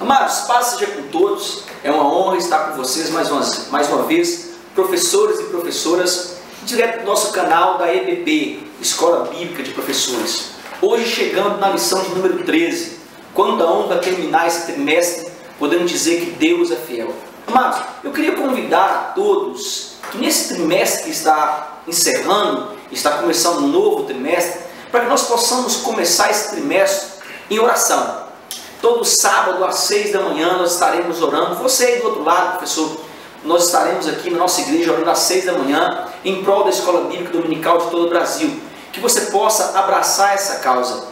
Amados, paz seja com todos. É uma honra estar com vocês mais uma vez, professores e professoras, direto do nosso canal da EBP, Escola Bíblica de Professores. Hoje chegando na lição de número 13. Quanta honra terminar esse trimestre, podendo dizer que Deus é fiel. Amados, eu queria convidar a todos que nesse trimestre que está encerrando, está começando um novo trimestre, para que nós possamos começar esse trimestre em oração. Todo sábado às 6 da manhã nós estaremos orando. Você aí do outro lado, professor, nós estaremos aqui na nossa igreja orando às 6 da manhã em prol da Escola Bíblica Dominical de todo o Brasil. Que você possa abraçar essa causa.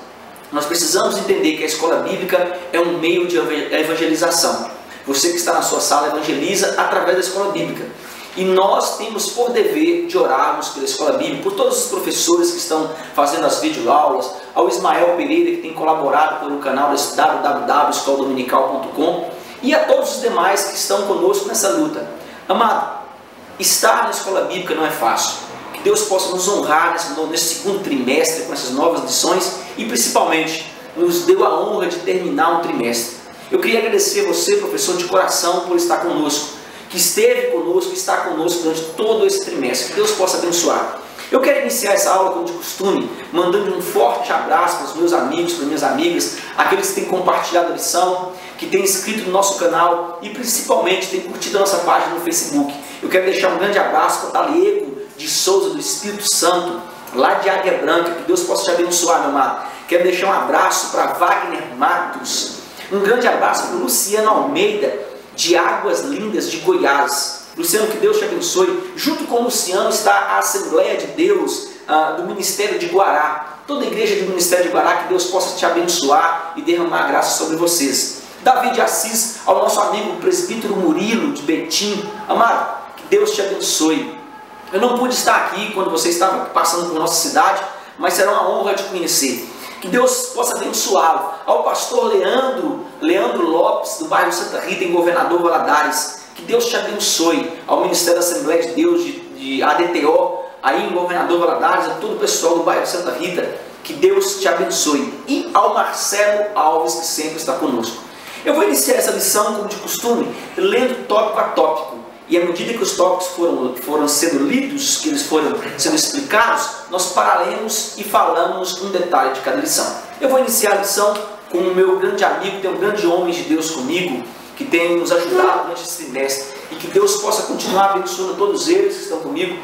Nós precisamos entender que a Escola Bíblica é um meio de evangelização. Você que está na sua sala evangeliza através da Escola Bíblica. E nós temos por dever de orarmos pela Escola Bíblica, por todos os professores que estão fazendo as videoaulas, ao Ismael Pereira, que tem colaborado pelo canal www.escoladominical.com, e a todos os demais que estão conosco nessa luta. Amado, estar na Escola Bíblica não é fácil. Que Deus possa nos honrar nesse segundo trimestre com essas novas lições e principalmente nos deu a honra de terminar um trimestre. Eu queria agradecer a você, professor, de coração, por estar conosco, que esteve conosco, que está conosco durante todo esse trimestre. Que Deus possa abençoar. Eu quero iniciar essa aula, como de costume, mandando um forte abraço para os meus amigos, para as minhas amigas, aqueles que têm compartilhado a lição, que têm inscrito no nosso canal e principalmente têm curtido a nossa página no Facebook. Eu quero deixar um grande abraço para o Talego de Souza, do Espírito Santo, lá de Águia Branca. Que Deus possa te abençoar, meu amado. Quero deixar um abraço para Wagner Matos. Um grande abraço para o Luciano Almeida, de Águas Lindas de Goiás. Luciano, que Deus te abençoe. Junto com o Luciano está a Assembleia de Deus do Ministério de Guará. Toda a igreja do Ministério de Guará, que Deus possa te abençoar e derramar graça sobre vocês. Davi de Assis, ao nosso amigo presbítero Murilo de Betim. Amado, que Deus te abençoe. Eu não pude estar aqui quando você estava passando por nossa cidade, mas será uma honra te conhecer. Que Deus possa abençoá-lo. Ao pastor Leandro Lopes, do bairro Santa Rita, em Governador Valadares. Que Deus te abençoe. Ao Ministério da Assembleia de Deus de ADTO, aí em Governador Valadares, a todo o pessoal do bairro Santa Rita. Que Deus te abençoe. E ao Marcelo Alves, que sempre está conosco. Eu vou iniciar essa lição, como de costume, lendo tópico a tópico. E à medida que os tópicos foram sendo lidos, que eles foram sendo explicados, nós pararemos e falamos um detalhe de cada lição. Eu vou iniciar a lição com o meu grande amigo, tem um grande homem de Deus comigo, que tem nos ajudado durante esse trimestre, e que Deus possa continuar abençoando todos eles que estão comigo.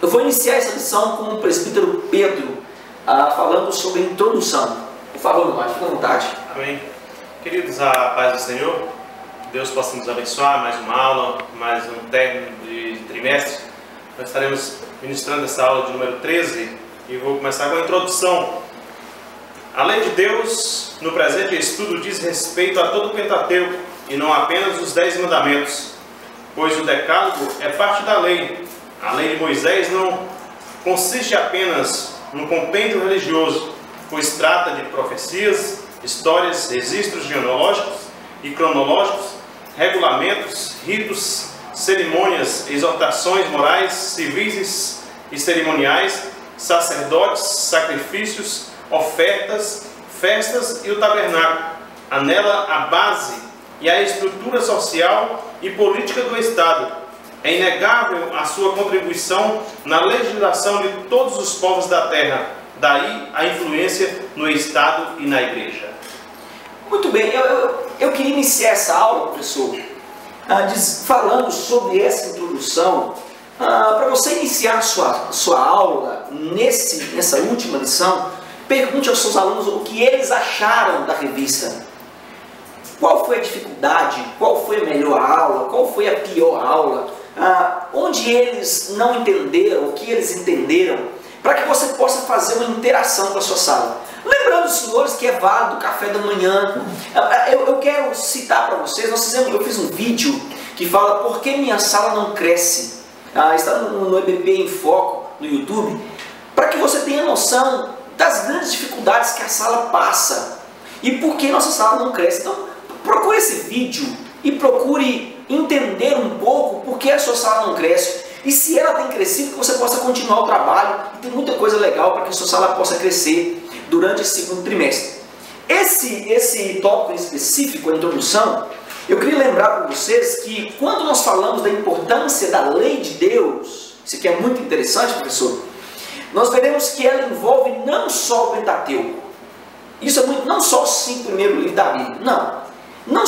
Eu vou iniciar essa lição com o presbítero Pedro, falando sobre a introdução. Por favor, meu pai, fique à vontade. Amém. Queridos, a paz do Senhor. Deus possa nos abençoar, mais uma aula, mais um término de trimestre. Nós estaremos ministrando essa aula de número 13 e vou começar com a introdução. A lei de Deus, no presente estudo, diz respeito a todo o Pentateuco e não apenas os 10 mandamentos, pois o decálogo é parte da lei. A lei de Moisés não consiste apenas no compêndio religioso, pois trata de profecias, histórias, registros genealógicos e cronológicos, regulamentos, ritos, cerimônias, exortações morais, civis e cerimoniais, sacerdotes, sacrifícios, ofertas, festas e o tabernáculo. Anela a base e a estrutura social e política do Estado. É inegável a sua contribuição na legislação de todos os povos da terra, daí a influência no Estado e na Igreja. Muito bem, eu queria iniciar essa aula, professor, falando sobre essa introdução. Para você iniciar sua aula nessa última lição, pergunte aos seus alunos o que eles acharam da revista. Qual foi a dificuldade? Qual foi a melhor aula? Qual foi a pior aula? Onde eles não entenderam, o que eles entenderam, para que você possa fazer uma interação com a sua sala. Lembrando, senhores, que é válido o café da manhã. Eu quero citar para vocês, eu fiz um vídeo que fala por que minha sala não cresce. Está no EBP em Foco, no YouTube, para que você tenha noção das grandes dificuldades que a sala passa e por que nossa sala não cresce. Então, procure esse vídeo e procure entender um pouco por que a sua sala não cresce. E se ela tem crescido, que você possa continuar o trabalho. E tem muita coisa legal para que a sua sala possa crescer durante esse segundo trimestre. Esse tópico em específico, a introdução, eu queria lembrar para vocês que quando nós falamos da importância da lei de Deus, isso aqui é muito interessante, professor, nós veremos que ela envolve não só o Pentateuco, isso é muito, não só os 5 primeiros livros da Bíblia, não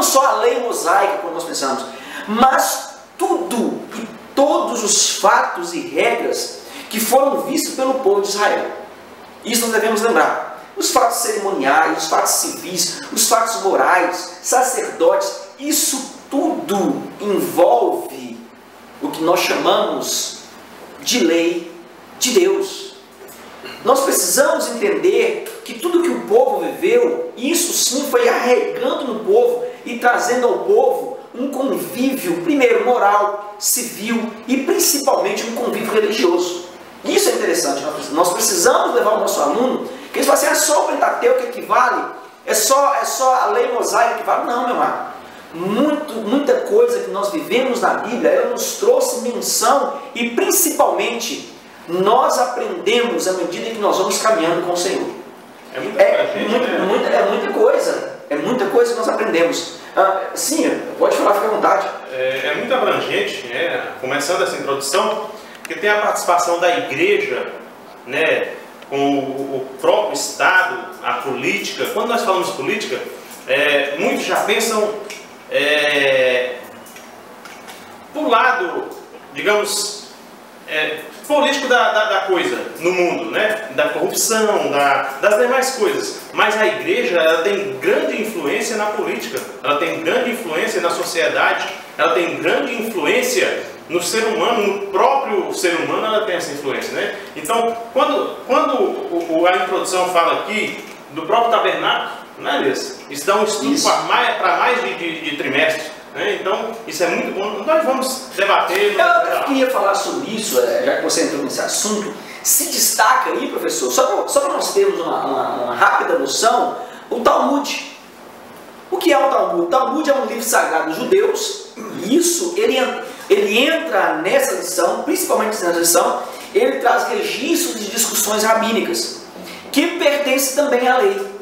só a lei mosaica, como nós pensamos, mas tudo e todos os fatos e regras que foram vistos pelo povo de Israel. Isso nós devemos lembrar. Os fatos cerimoniais, os fatos civis, os fatos morais, sacerdotes, isso tudo envolve o que nós chamamos de lei de Deus. Nós precisamos entender que tudo que o povo viveu, isso sim foi arraigando no povo e trazendo ao povo um convívio, primeiro moral, civil e principalmente um convívio religioso. Isso é interessante. Nós precisamos levar o nosso aluno, que eles falam assim, é só o Pentateuco que equivale, é só a lei mosaica que equivale. Não, meu irmão. Muita coisa que nós vivemos na Bíblia, ela nos trouxe menção e principalmente nós aprendemos à medida que nós vamos caminhando com o Senhor. É muita coisa que nós aprendemos. Sim, pode falar, fica à vontade. É muito abrangente, né? Começando essa introdução, porque tem a participação da igreja, né, com o próprio Estado, a política. Quando nós falamos política, muitos já pensam por lado, digamos, político da coisa no mundo, né? Da corrupção, das demais coisas. Mas a igreja, ela tem grande influência na política, ela tem grande influência na sociedade, ela tem grande influência no ser humano, no próprio ser humano ela tem essa influência, né? Então, quando a introdução fala aqui do próprio tabernáculo, não é isso? Isso dá um estudo para mais de trimestre. Então, isso é muito bom. Nós vamos debater. Eu queria falar sobre isso, já que você entrou nesse assunto. Se destaca aí, professor, só para nós termos uma rápida noção, o Talmud. O que é o Talmud? O Talmud é um livro sagrado dos judeus. E isso, ele entra nessa lição, principalmente nessa lição, ele traz registros de discussões rabínicas, que pertencem também à lei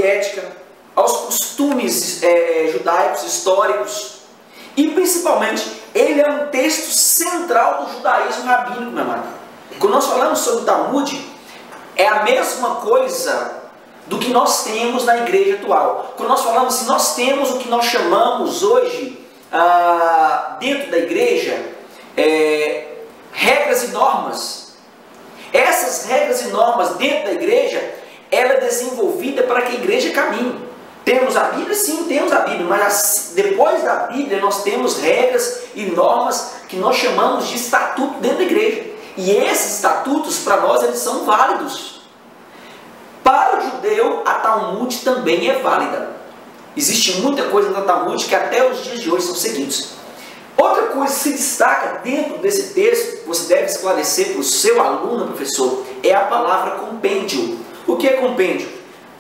ética, aos costumes judaicos, históricos, e principalmente, ele é um texto central do judaísmo rabínico, meu amado. Quando nós falamos sobre o Talmud, é a mesma coisa do que nós temos na igreja atual. Quando nós falamos assim, nós temos o que nós chamamos hoje, dentro da igreja, regras e normas. Essas regras e normas dentro da igreja, ela é desenvolvida para que a igreja caminhe. Temos a Bíblia? Sim, temos a Bíblia, mas depois da Bíblia nós temos regras e normas que nós chamamos de estatuto dentro da igreja. E esses estatutos, para nós, eles são válidos. Para o judeu, a Talmud também é válida. Existe muita coisa na Talmud que até os dias de hoje são seguidos. Outra coisa que se destaca dentro desse texto, que você deve esclarecer para o seu aluno, professor, é a palavra compêndio. O que é compêndio?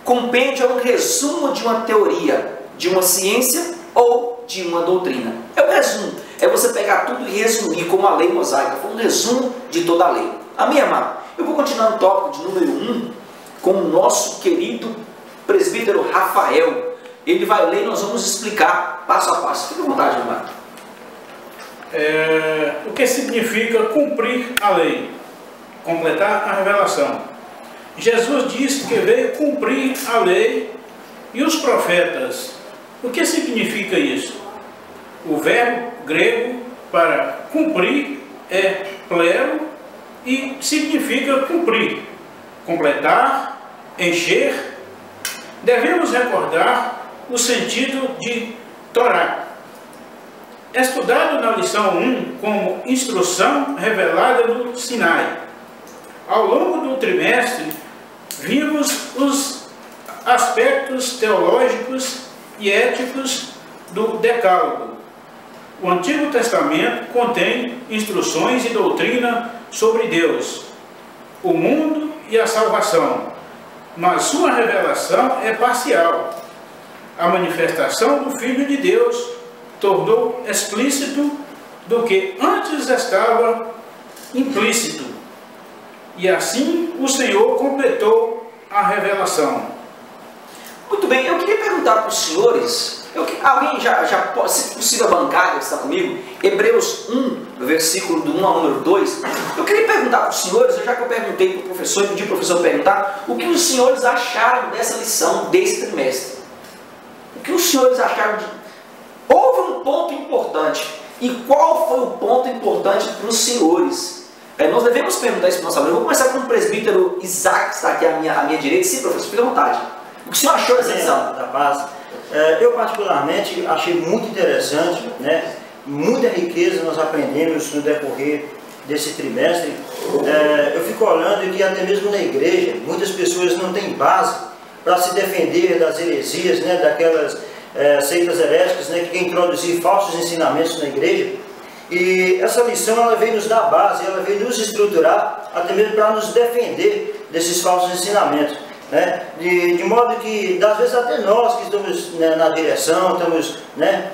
Compêndio é um resumo de uma teoria, de uma ciência ou de uma doutrina. É um resumo. É você pegar tudo e resumir como a lei mosaica. Foi um resumo de toda a lei. Amém, amado? Eu vou continuar no tópico de número 1 com o nosso querido presbítero Rafael. Ele vai ler e nós vamos explicar passo a passo. Fique à vontade, amado. O que significa cumprir a lei? Completar a revelação. Jesus disse que veio cumprir a lei e os profetas. O que significa isso? O verbo grego para cumprir é plero e significa cumprir, completar, encher. Devemos recordar o sentido de Torá, estudado na lição 1 como instrução revelada no Sinai. Ao longo do trimestre, vimos os aspectos teológicos e éticos do Decálogo. O Antigo Testamento contém instruções e doutrina sobre Deus, o mundo e a salvação, mas sua revelação é parcial. A manifestação do Filho de Deus tornou explícito do que antes estava implícito. E assim o Senhor completou a revelação. Muito bem, eu queria perguntar para os senhores, alguém se possível, a bancada que está comigo, Hebreus 1, versículo do 1 ao número 2, eu queria perguntar para os senhores, já que eu perguntei para o professor e pedi para o professor perguntar, o que os senhores acharam dessa lição desse trimestre? O que os senhores acharam de... Houve um ponto importante, e qual foi o ponto importante para os senhores? Nós devemos perguntar isso para o nosso aluno. Eu vou começar com o presbítero Isaac, que está aqui à minha direita. Sim, professor, fique à vontade. O que o senhor achou dessa lição? Da base. Eu particularmente achei muito interessante, né? Muita riqueza nós aprendemos no decorrer desse trimestre. Eu fico olhando que até mesmo na igreja, muitas pessoas não têm base para se defender das heresias, né? Daquelas seitas heréticas, né? Que querem introduzir falsos ensinamentos na igreja. E essa lição ela veio nos dar base, ela veio nos estruturar, até mesmo para nos defender desses falsos ensinamentos. Né? De modo que, às vezes, até nós que estamos, né, na direção, estamos, né,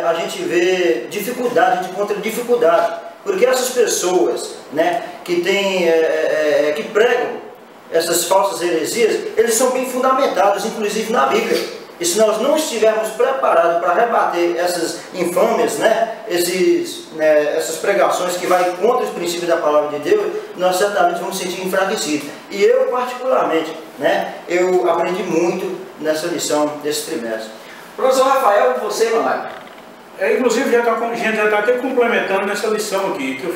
a gente vê dificuldade, a gente encontra dificuldade, porque essas pessoas, né, que pregam essas falsas heresias, eles são bem fundamentados, inclusive na Bíblia. E se nós não estivermos preparados para rebater essas infâmias, né, essas pregações que vão contra os princípios da palavra de Deus, nós certamente vamos sentir enfraquecidos. E eu, particularmente, né, eu aprendi muito nessa lição desse trimestre. Professor Rafael, você, mamãe? Inclusive, a gente já está até complementando nessa lição aqui, que eu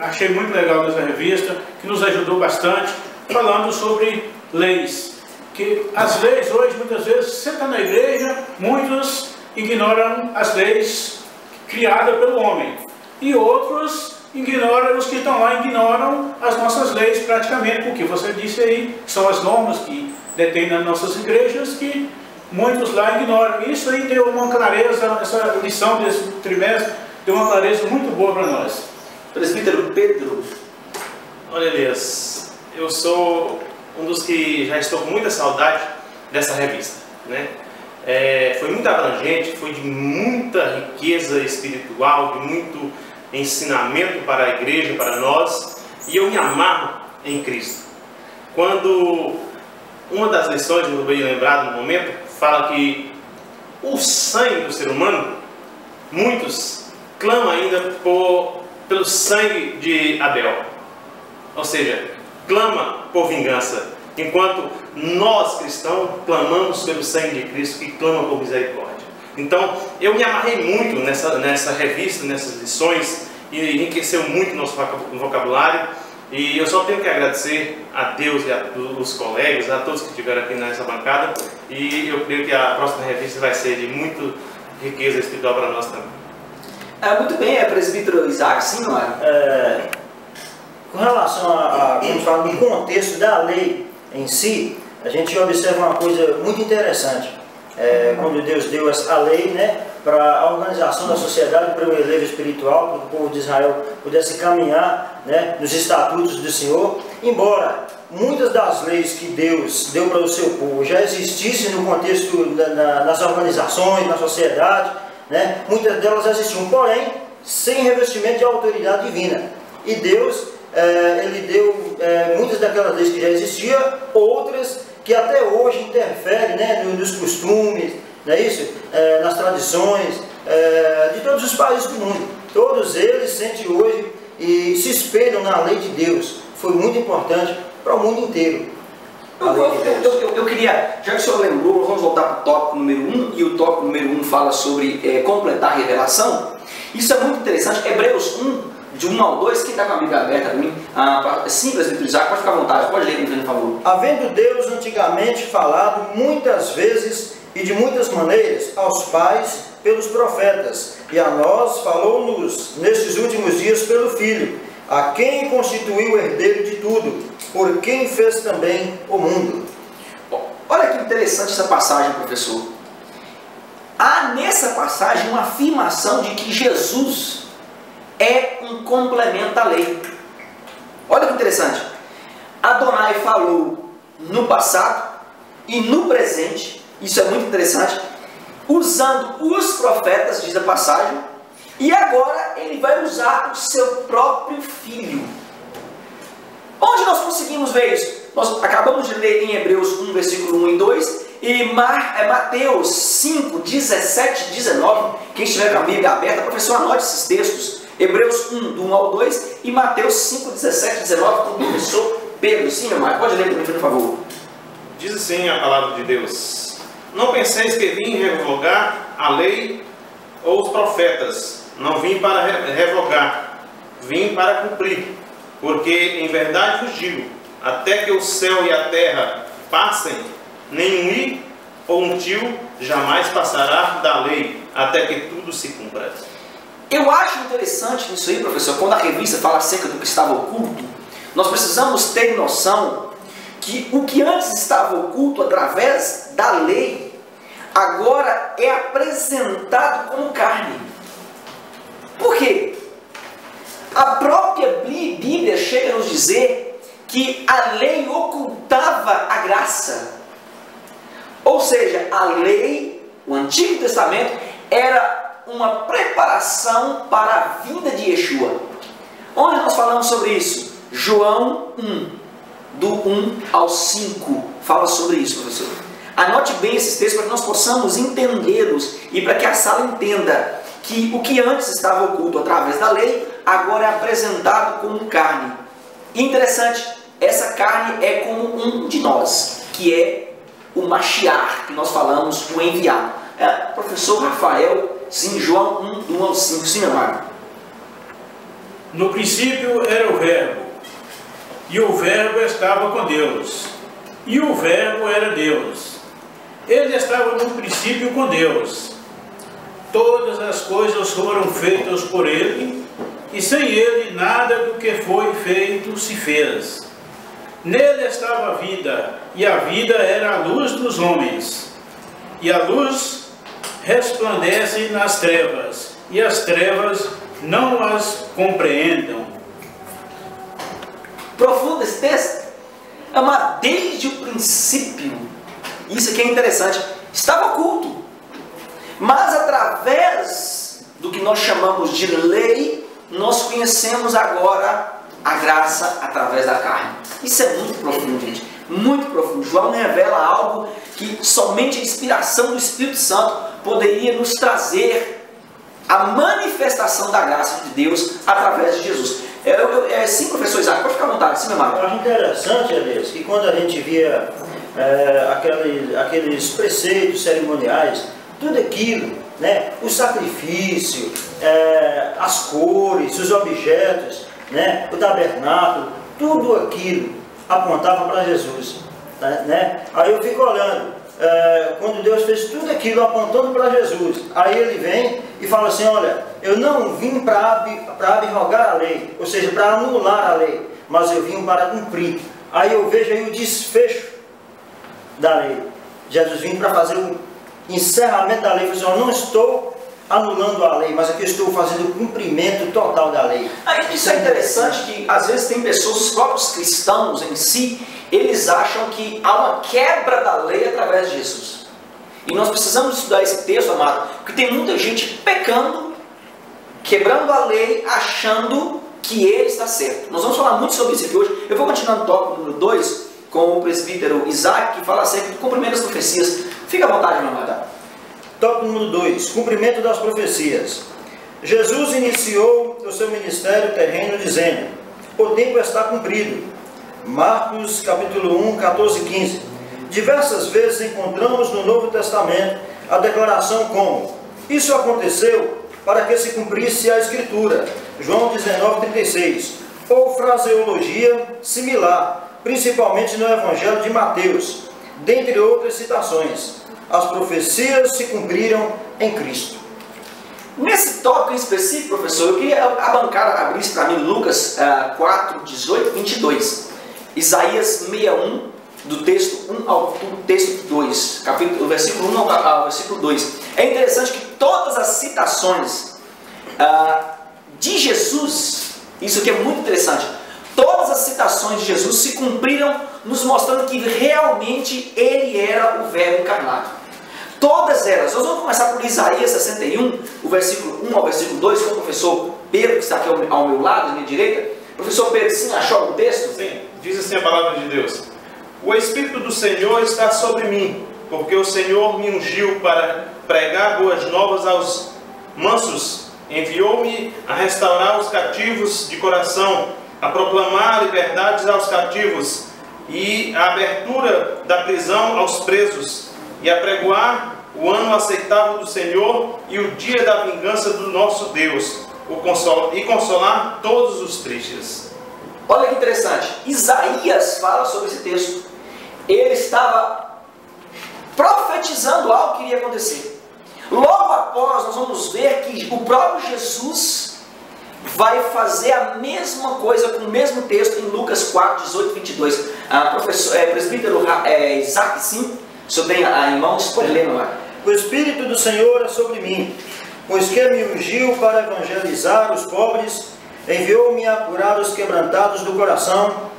achei muito legal nessa revista, que nos ajudou bastante, falando sobre leis. Que as leis hoje, muitas vezes, você está na igreja, muitos ignoram as leis criadas pelo homem. E outros ignoram, os que estão lá ignoram as nossas leis praticamente, porque você disse aí, são as normas que detêm nas nossas igrejas, que muitos lá ignoram. Isso aí deu uma clareza, essa lição desse trimestre, deu uma clareza muito boa para nós. Presbítero Pedro. Olha, Elias, eu sou um dos que já estou com muita saudade dessa revista, né? Foi muito abrangente, foi de muita riqueza espiritual, de muito ensinamento para a igreja, para nós, e eu me amarro em Cristo. Quando uma das lições, eu bem lembrado no momento, fala que o sangue do ser humano, muitos clamam ainda pelo sangue de Abel, ou seja, clama por vingança, enquanto nós cristãos clamamos pelo sangue de Cristo, que clama por misericórdia. Então eu me amarrei muito nessa revista, nessas lições, e enriqueceu muito nosso vocabulário, e eu só tenho que agradecer a Deus e aos colegas, a todos que estiveram aqui nessa bancada, e eu creio que a próxima revista vai ser de muita riqueza espiritual para nós também. Muito bem, presbítero Isaac, sim, não é? Com relação a quando a gente fala do contexto da lei em si, a gente observa uma coisa muito interessante. Quando Deus deu a lei, né, para a organização da sociedade, para o relevo espiritual, para que o povo de Israel pudesse caminhar, né, nos estatutos do Senhor, embora muitas das leis que Deus deu para o seu povo já existissem no contexto nas organizações, na sociedade, né, muitas delas existiam, porém, sem revestimento de autoridade divina. E Deus ele deu muitas daquelas leis que já existiam, outras que até hoje interferem, né, nos costumes, não é isso? Nas tradições de todos os países do mundo. Todos eles sentem hoje e se espelham na lei de Deus. Foi muito importante para o mundo inteiro. Eu queria, já que o senhor lembrou, nós vamos voltar para o tópico número 1, e o tópico número 1 fala sobre completar a revelação. Isso é muito interessante. Hebreus 1, de 1 ao 2, quem está com a Bíblia aberta para mim? Sim, presbítero Isaac, pode ficar à vontade, pode ler, por favor. Havendo Deus antigamente falado muitas vezes e de muitas maneiras aos pais pelos profetas, e a nós falou-nos nesses últimos dias pelo Filho, a quem constituiu o herdeiro de tudo, por quem fez também o mundo. Bom, olha que interessante essa passagem, professor. Há nessa passagem uma afirmação de que Jesus é um complemento à lei. Olha que interessante. Adonai falou no passado e no presente, isso é muito interessante, usando os profetas, diz a passagem, e agora ele vai usar o seu próprio filho. Onde nós conseguimos ver isso? Nós acabamos de ler em Hebreus 1, versículo 1 e 2, e Mateus 5, 17 e 19. Quem estiver com a Bíblia aberta, professor, anote esses textos. Hebreus 1, do 1 ao 2, e Mateus 5, 17 e 19, com o professor Pedro. Sim, meu irmão, pode ler comigo, por favor. Diz assim a palavra de Deus: não penseis que vim revogar a lei ou os profetas. Não vim para revogar, vim para cumprir. Porque em verdade vos digo, até que o céu e a terra passem, nenhum i ou um tio jamais passará da lei, até que tudo se cumpra. Eu acho interessante nisso aí, professor, quando a revista fala acerca do que estava oculto, nós precisamos ter noção que o que antes estava oculto através da lei, agora é apresentado como carne. Por quê? A própria Bíblia chega a nos dizer que a lei ocultava a graça. Ou seja, a lei, o Antigo Testamento, era uma preparação para a vinda de Yeshua. Onde nós falamos sobre isso? João 1, do 1 ao 5, fala sobre isso, professor. Anote bem esses textos para que nós possamos entendê-los e para que a sala entenda que o que antes estava oculto através da lei, agora é apresentado como carne. E interessante, essa carne é como um de nós, que é o Mashiach, que nós falamos, o enviado. Professor Rafael, sim, João 1, do 1 ao 5, sim, meu amado. No princípio era o Verbo, e o Verbo estava com Deus, e o Verbo era Deus. Ele estava no princípio com Deus. Todas as coisas foram feitas por Ele, e sem Ele nada do que foi feito se fez. Nele estava a vida, e a vida era a luz dos homens. E a luz resplandece nas trevas, e as trevas não as compreendam. Profundo esse texto. Mas desde o princípio, isso aqui é interessante, estava oculto. Mas através do que nós chamamos de lei, nós conhecemos agora a graça através da carne. Isso é muito profundo, gente. Muito profundo. João revela algo que somente a inspiração do Espírito Santo poderia nos trazer a manifestação da graça de Deus através de Jesus. Sim, professor Isaac, pode ficar à vontade. Sim, meu irmão. Eu acho interessante, Elias, que quando a gente via aqueles preceitos cerimoniais, tudo aquilo, né, o sacrifício, as cores, os objetos, né, o tabernáculo, tudo aquilo apontava para Jesus, né? Aí eu fico olhando, quando Deus fez tudo aquilo apontando para Jesus, aí ele vem e fala assim: olha, eu não vim para abrogar a lei, ou seja, para anular a lei, mas eu vim para cumprir. Aí eu vejo aí o desfecho da lei. Jesus vim para fazer o encerramento da lei. Eu não estou anulando a lei, mas aqui eu estou fazendo o cumprimento total da lei. Isso é interessante, que às vezes tem pessoas, os próprios cristãos em si, eles acham que há uma quebra da lei através de Jesus. E nós precisamos estudar esse texto, amado, porque tem muita gente pecando, quebrando a lei, achando que ele está certo. Nós vamos falar muito sobre isso aqui hoje. Eu vou continuar no tópico número 2 com o presbítero Isaac, que fala acerca do cumprimento das profecias. Fica à vontade, meu amado. Tópico número 2, cumprimento das profecias. Jesus iniciou o seu ministério terreno dizendo: o tempo está cumprido. Marcos capítulo 1, 14 e 15. Diversas vezes encontramos no Novo Testamento a declaração como: isso aconteceu para que se cumprisse a Escritura. João 19, 36. Ou fraseologia similar, principalmente no Evangelho de Mateus, dentre outras citações. As profecias se cumpriram em Cristo. Nesse tópico em específico, professor, eu queria a bancada abrisse para mim Lucas 4, 18 e 22. Isaías 61, do texto 1 ao texto 2, capítulo, versículo 1 ao versículo 2. É interessante que todas as citações de Jesus, isso aqui é muito interessante, todas as citações de Jesus se cumpriram, nos mostrando que realmente ele era o Verbo encarnado. Todas elas. Nós vamos começar por Isaías 61, o versículo 1 ao versículo 2, com o professor Pedro, que está aqui ao meu lado, à minha direita. Professor Pedro, sim, achou o texto? Sim. Diz assim a palavra de Deus: o Espírito do Senhor está sobre mim, porque o Senhor me ungiu para pregar boas novas aos mansos, enviou-me a restaurar os cativos de coração, a proclamar liberdades aos cativos e a abertura da prisão aos presos, e a pregoar o ano aceitável do Senhor e o dia da vingança do nosso Deus, e consolar todos os tristes. Olha que interessante, Isaías fala sobre esse texto. Ele estava profetizando algo que iria acontecer. Logo após, nós vamos ver que o próprio Jesus vai fazer a mesma coisa com o mesmo texto em Lucas 4, 18 e 22. Presbítero Isaac, sim, o senhor tem em mãos, pode ler lá. O Espírito do Senhor é sobre mim, pois que me ungiu para evangelizar os pobres, enviou-me a curar os quebrantados do coração,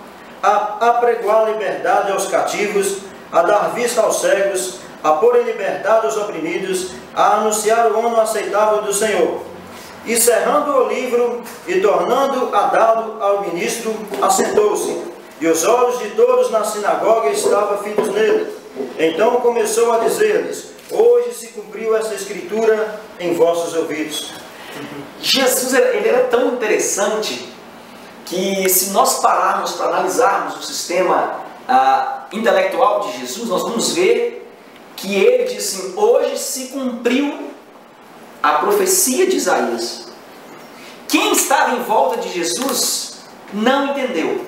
a pregoar liberdade aos cativos, a dar vista aos cegos, a pôr em liberdade os oprimidos, a anunciar o ano aceitável do Senhor. E cerrando o livro e tornando a dá-lo ao ministro, assentou-se, e os olhos de todos na sinagoga estavam fitos nele. Então começou a dizer-lhes: hoje se cumpriu essa escritura em vossos ouvidos. Jesus ele era tão interessante que, se nós pararmos para analisarmos o sistema intelectual de Jesus, nós vamos ver que ele diz assim: hoje se cumpriu a profecia de Isaías. Quem estava em volta de Jesus não entendeu.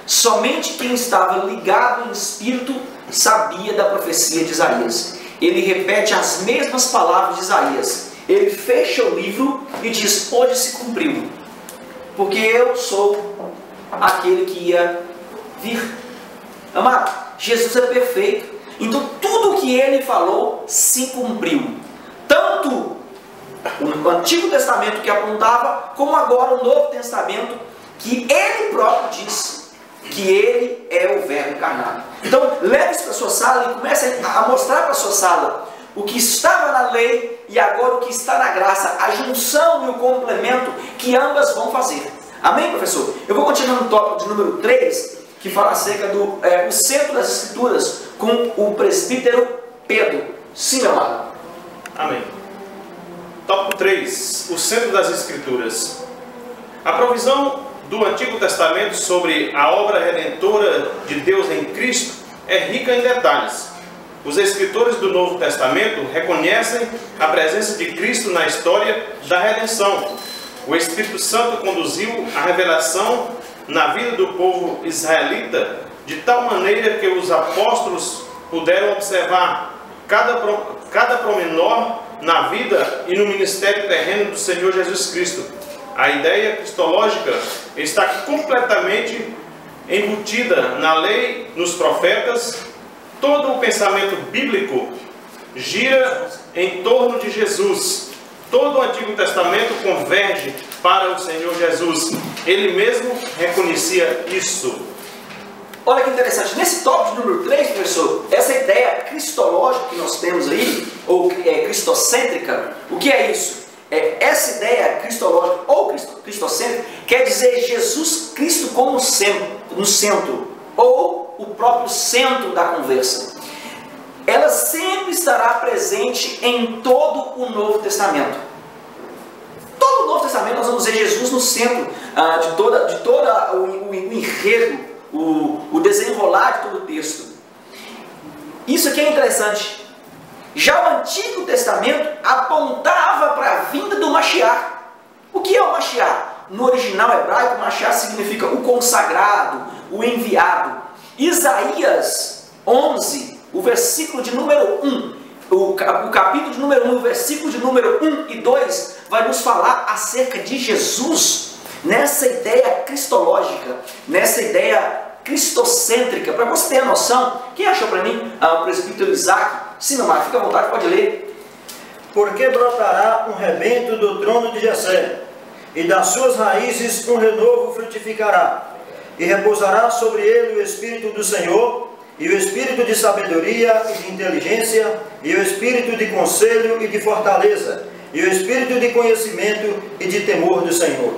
Somente quem estava ligado em espírito sabia da profecia de Isaías. Ele repete as mesmas palavras de Isaías. Ele fecha o livro e diz: hoje se cumpriu, porque eu sou aquele que ia vir. Amado, Jesus é perfeito. Então tudo o que ele falou se cumpriu. Tanto o Antigo Testamento que apontava, como agora o Novo Testamento, que ele próprio diz que ele é o Verbo encarnado. Então leve isso para a sua sala e comece a mostrar para a sua sala o que estava na lei e agora o que está na graça, a junção e o complemento que ambas vão fazer. Amém, professor? Eu vou continuar no tópico de número 3, que fala acerca do o centro das Escrituras, com o presbítero Pedro. Sim, meu amado. Amém. Tópico 3, o centro das Escrituras. A provisão do Antigo Testamento sobre a obra redentora de Deus em Cristo é rica em detalhes. Os escritores do Novo Testamento reconhecem a presença de Cristo na história da redenção. O Espírito Santo conduziu a revelação na vida do povo israelita de tal maneira que os apóstolos puderam observar cada pormenor na vida e no ministério terreno do Senhor Jesus Cristo. A ideia cristológica está completamente embutida na lei, nos profetas. Todo o pensamento bíblico gira em torno de Jesus. Todo o Antigo Testamento converge para o Senhor Jesus. Ele mesmo reconhecia isso. Olha que interessante. Nesse tópico número 3, professor, essa ideia cristológica que nós temos aí, ou cristocêntrica, o que é isso? Essa ideia cristológica ou cristocêntrica quer dizer Jesus Cristo como no centro, ou o próprio centro da conversa. Ela sempre estará presente em todo o Novo Testamento. Todo o Novo Testamento nós vamos ver Jesus no centro de toda o enredo, o desenrolar de todo o texto. Isso aqui é interessante. Já o Antigo Testamento apontava para a vinda do Mashiach. O que é o Mashiach? No original hebraico, Mashiach significa o consagrado, o enviado. Isaías 11, o versículo de número 1, o capítulo de número 1, o versículo de número 1 e 2, vai nos falar acerca de Jesus, nessa ideia cristológica, nessa ideia cristocêntrica. Para você ter a noção, quem achou para mim? O presbítero Isaac. Sim, meu amado, fica à vontade, pode ler. Porque brotará um rebento do trono de Jessé, e das suas raízes um renovo frutificará, e repousará sobre ele o Espírito do Senhor, e o Espírito de sabedoria e de inteligência, e o Espírito de conselho e de fortaleza, e o Espírito de conhecimento e de temor do Senhor.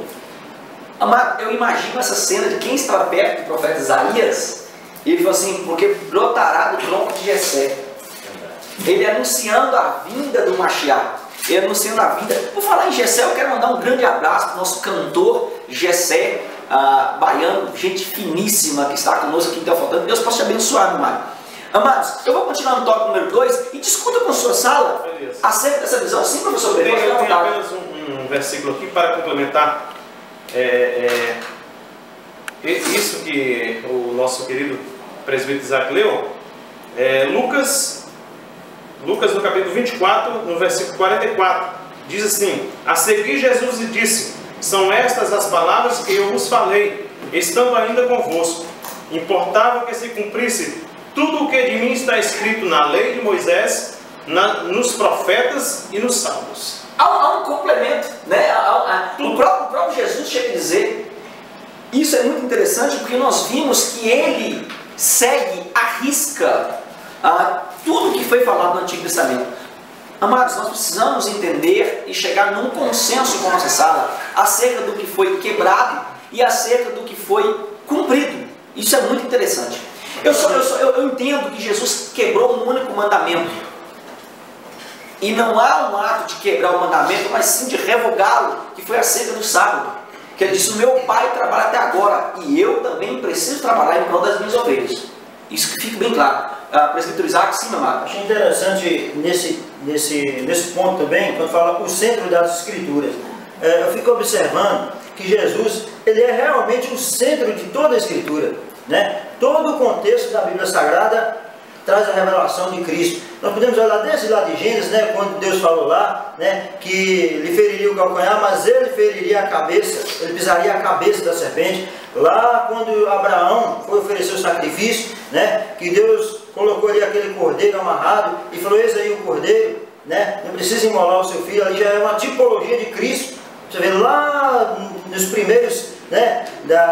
Amado, eu imagino essa cena de quem está perto do profeta Isaías. Ele falou assim, porque brotará do tronco de Jessé. Ele anunciando a vinda do Mashiach. Ele anunciando a vinda. Por falar em Jessé, eu quero mandar um grande abraço para o nosso cantor Jessé, baiano, gente finíssima que está conosco aqui em Teofotânio. Deus possa te abençoar, meu amado. Amados, eu vou continuar no tópico número 2 e discuta com a sua sala acerca dessa visão. Sim, professor Pedro. Eu tenho apenas um versículo aqui para complementar isso que o nosso querido presbítero Isaac leu. Lucas no capítulo 24, no versículo 44, diz assim: a seguir Jesus lhe disse: são estas as palavras que eu vos falei, estando ainda convosco. Importava que se cumprisse tudo o que de mim está escrito na lei de Moisés, nos profetas e nos salmos. Há um complemento, né? O próprio Jesus chega a dizer, isso é muito interessante porque nós vimos que ele segue à risca tudo que foi falado no Antigo Testamento. Amados, nós precisamos entender e chegar num consenso com a nossa sala acerca do que foi quebrado e acerca do que foi cumprido. Isso é muito interessante. Eu entendo que Jesus quebrou um único mandamento. E não há um ato de quebrar o mandamento, mas sim de revogá-lo, que foi acerca do sábado. Que ele disse: o meu pai trabalha até agora, e eu também preciso trabalhar em prol das minhas ovelhas. Isso que fica bem claro. Presbítero Isaac, sim, meu amado. Achei interessante nesse ponto também, quando fala o centro das Escrituras. Eu fico observando que Jesus, ele é realmente o centro de toda a Escritura, né? Todo o contexto da Bíblia Sagrada traz a revelação de Cristo. Nós podemos olhar desde lá de Gênesis, né, quando Deus falou lá, né, que lhe feriria o calcanhar, mas ele feriria a cabeça, ele pisaria a cabeça da serpente. Lá quando Abraão foi oferecer o sacrifício, né, que Deus colocou ali aquele cordeiro amarrado e falou: eis aí o cordeiro, né, não precisa imolar o seu filho. Ali já é uma tipologia de Cristo. Você vê lá nos primeiros, né,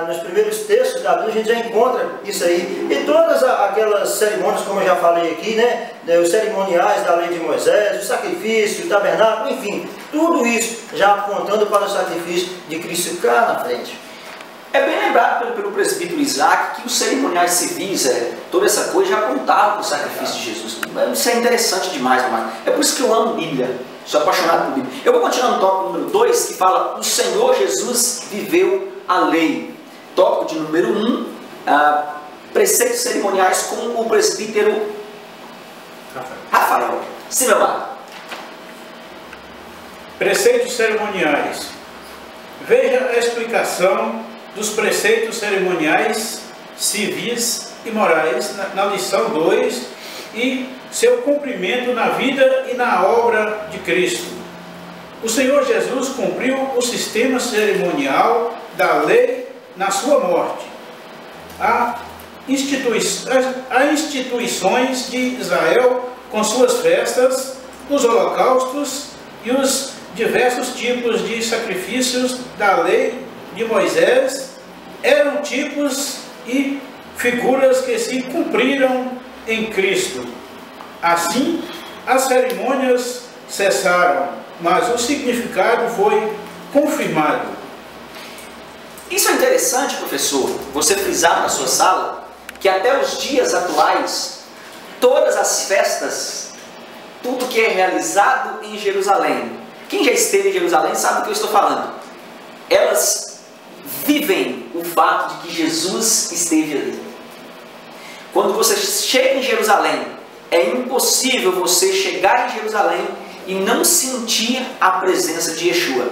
nos primeiros textos da Bíblia, a gente já encontra isso aí. E todas aquelas cerimônias, como eu já falei aqui, né, os cerimoniais da lei de Moisés, o sacrifício, o tabernáculo, enfim, tudo isso já apontando para o sacrifício de Cristo cá na frente. É bem lembrado pelo presbítero Isaac que os cerimoniais civis, toda essa coisa já apontavam para o sacrifício de Jesus. Isso é interessante demais, amado. É por isso que eu amo Bíblia, sou apaixonado por Bíblia. Eu vou continuar no tópico número 2, que fala: o Senhor Jesus viveu a lei. Tópico de número 1, preceitos cerimoniais com o presbítero Rafael. Sim, meu amado. Preceitos cerimoniais. Veja a explicação dos preceitos cerimoniais civis e morais na lição 2 e seu cumprimento na vida e na obra de Cristo. O Senhor Jesus cumpriu o sistema cerimonial da lei na sua morte. Há instituições de Israel com suas festas, os holocaustos e os diversos tipos de sacrifícios da lei de Moisés eram tipos e figuras que se cumpriram em Cristo. Assim, as cerimônias cessaram, mas o significado foi confirmado. Isso é interessante, professor, você frisar na sua sala que até os dias atuais, todas as festas, tudo que é realizado em Jerusalém, quem já esteve em Jerusalém sabe do que eu estou falando, elas vivem o fato de que Jesus esteve ali. Quando você chega em Jerusalém, é impossível você chegar em Jerusalém e não sentir a presença de Yeshua.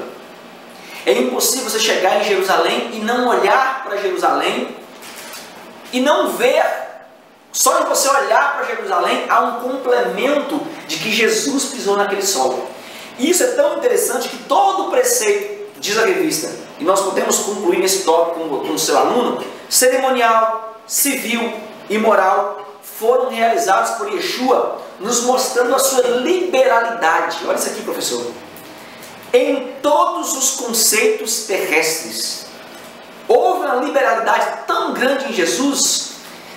É impossível você chegar em Jerusalém e não olhar para Jerusalém e não ver, só de você olhar para Jerusalém, há um complemento de que Jesus pisou naquele solo. E isso é tão interessante que todo preceito, diz a revista, e nós podemos concluir nesse tópico com o seu aluno, cerimonial, civil e moral, foram realizados por Yeshua, nos mostrando a sua liberalidade. Olha isso aqui, professor. Em todos os conceitos terrestres, houve uma liberalidade tão grande em Jesus,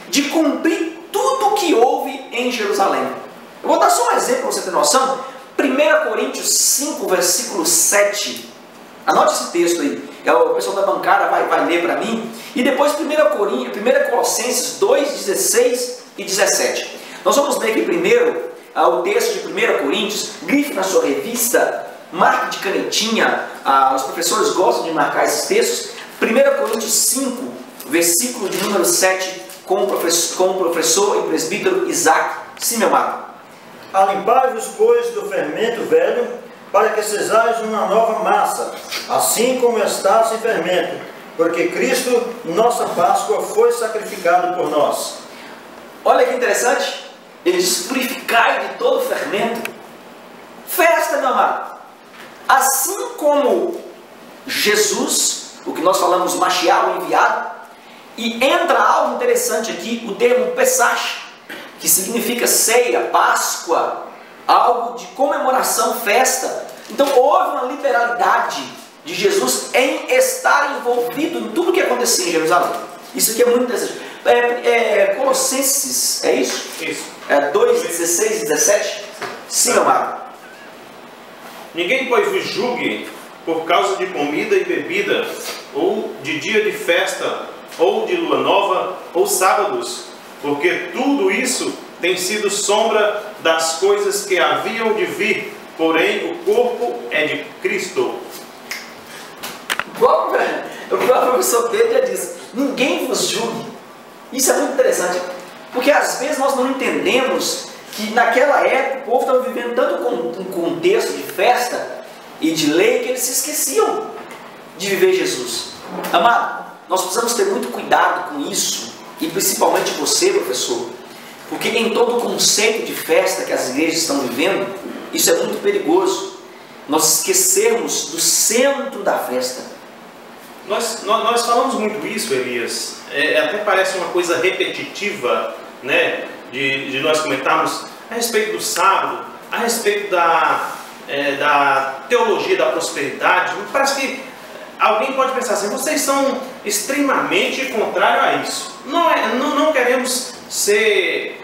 de cumprir tudo o que houve em Jerusalém. Eu vou dar só um exemplo para você ter noção. 1 Coríntios 5, versículo 7, Anote esse texto aí. O pessoal da bancada vai ler para mim. E depois 1 Colossenses 2, 16 e 17. Nós vamos ler aqui primeiro o texto de 1 Coríntios. Grife na sua revista, marque de canetinha. Os professores gostam de marcar esses textos. 1 Coríntios 5, versículo de número 7, com o professor e presbítero Isaac. Sim, meu amado. Alimpai-vos, pois, do fermento velho, para que sejais uma nova massa, assim como está sem fermento, porque Cristo, nossa Páscoa, foi sacrificado por nós. Olha que interessante. Ele diz: purificai de todo fermento. Festa, meu amado. Assim como Jesus, o que nós falamos, Mashiach, o enviado, e entra algo interessante aqui, o termo Pesach, que significa ceia, Páscoa, algo de comemoração, festa. Então houve uma liberalidade de Jesus em estar envolvido em tudo que acontecia em Jerusalém. Isso aqui é muito interessante. Colossenses, é isso? Isso. 2, 16 e 17? Sim, amado. Ninguém, pois, vos julgue por causa de comida e bebida, ou de dia de festa, ou de lua nova, ou sábados, porque tudo isso tem sido sombra das coisas que haviam de vir, porém o corpo é de Cristo. O próprio professor Pedro já disse: ninguém vos julgue. Isso é muito interessante, porque às vezes nós não entendemos que naquela época o povo estava vivendo tanto com um contexto de festa e de lei que eles se esqueciam de viver Jesus. Amado, nós precisamos ter muito cuidado com isso, e principalmente você, professor, porque em todo o conceito de festa que as igrejas estão vivendo, isso é muito perigoso. Nós esquecermos do centro da festa. Nós falamos muito isso, Elias. Até parece uma coisa repetitiva, né? De nós comentarmos a respeito do sábado, a respeito da teologia da prosperidade. Parece que alguém pode pensar assim: vocês são extremamente contrários a isso. Não queremos ser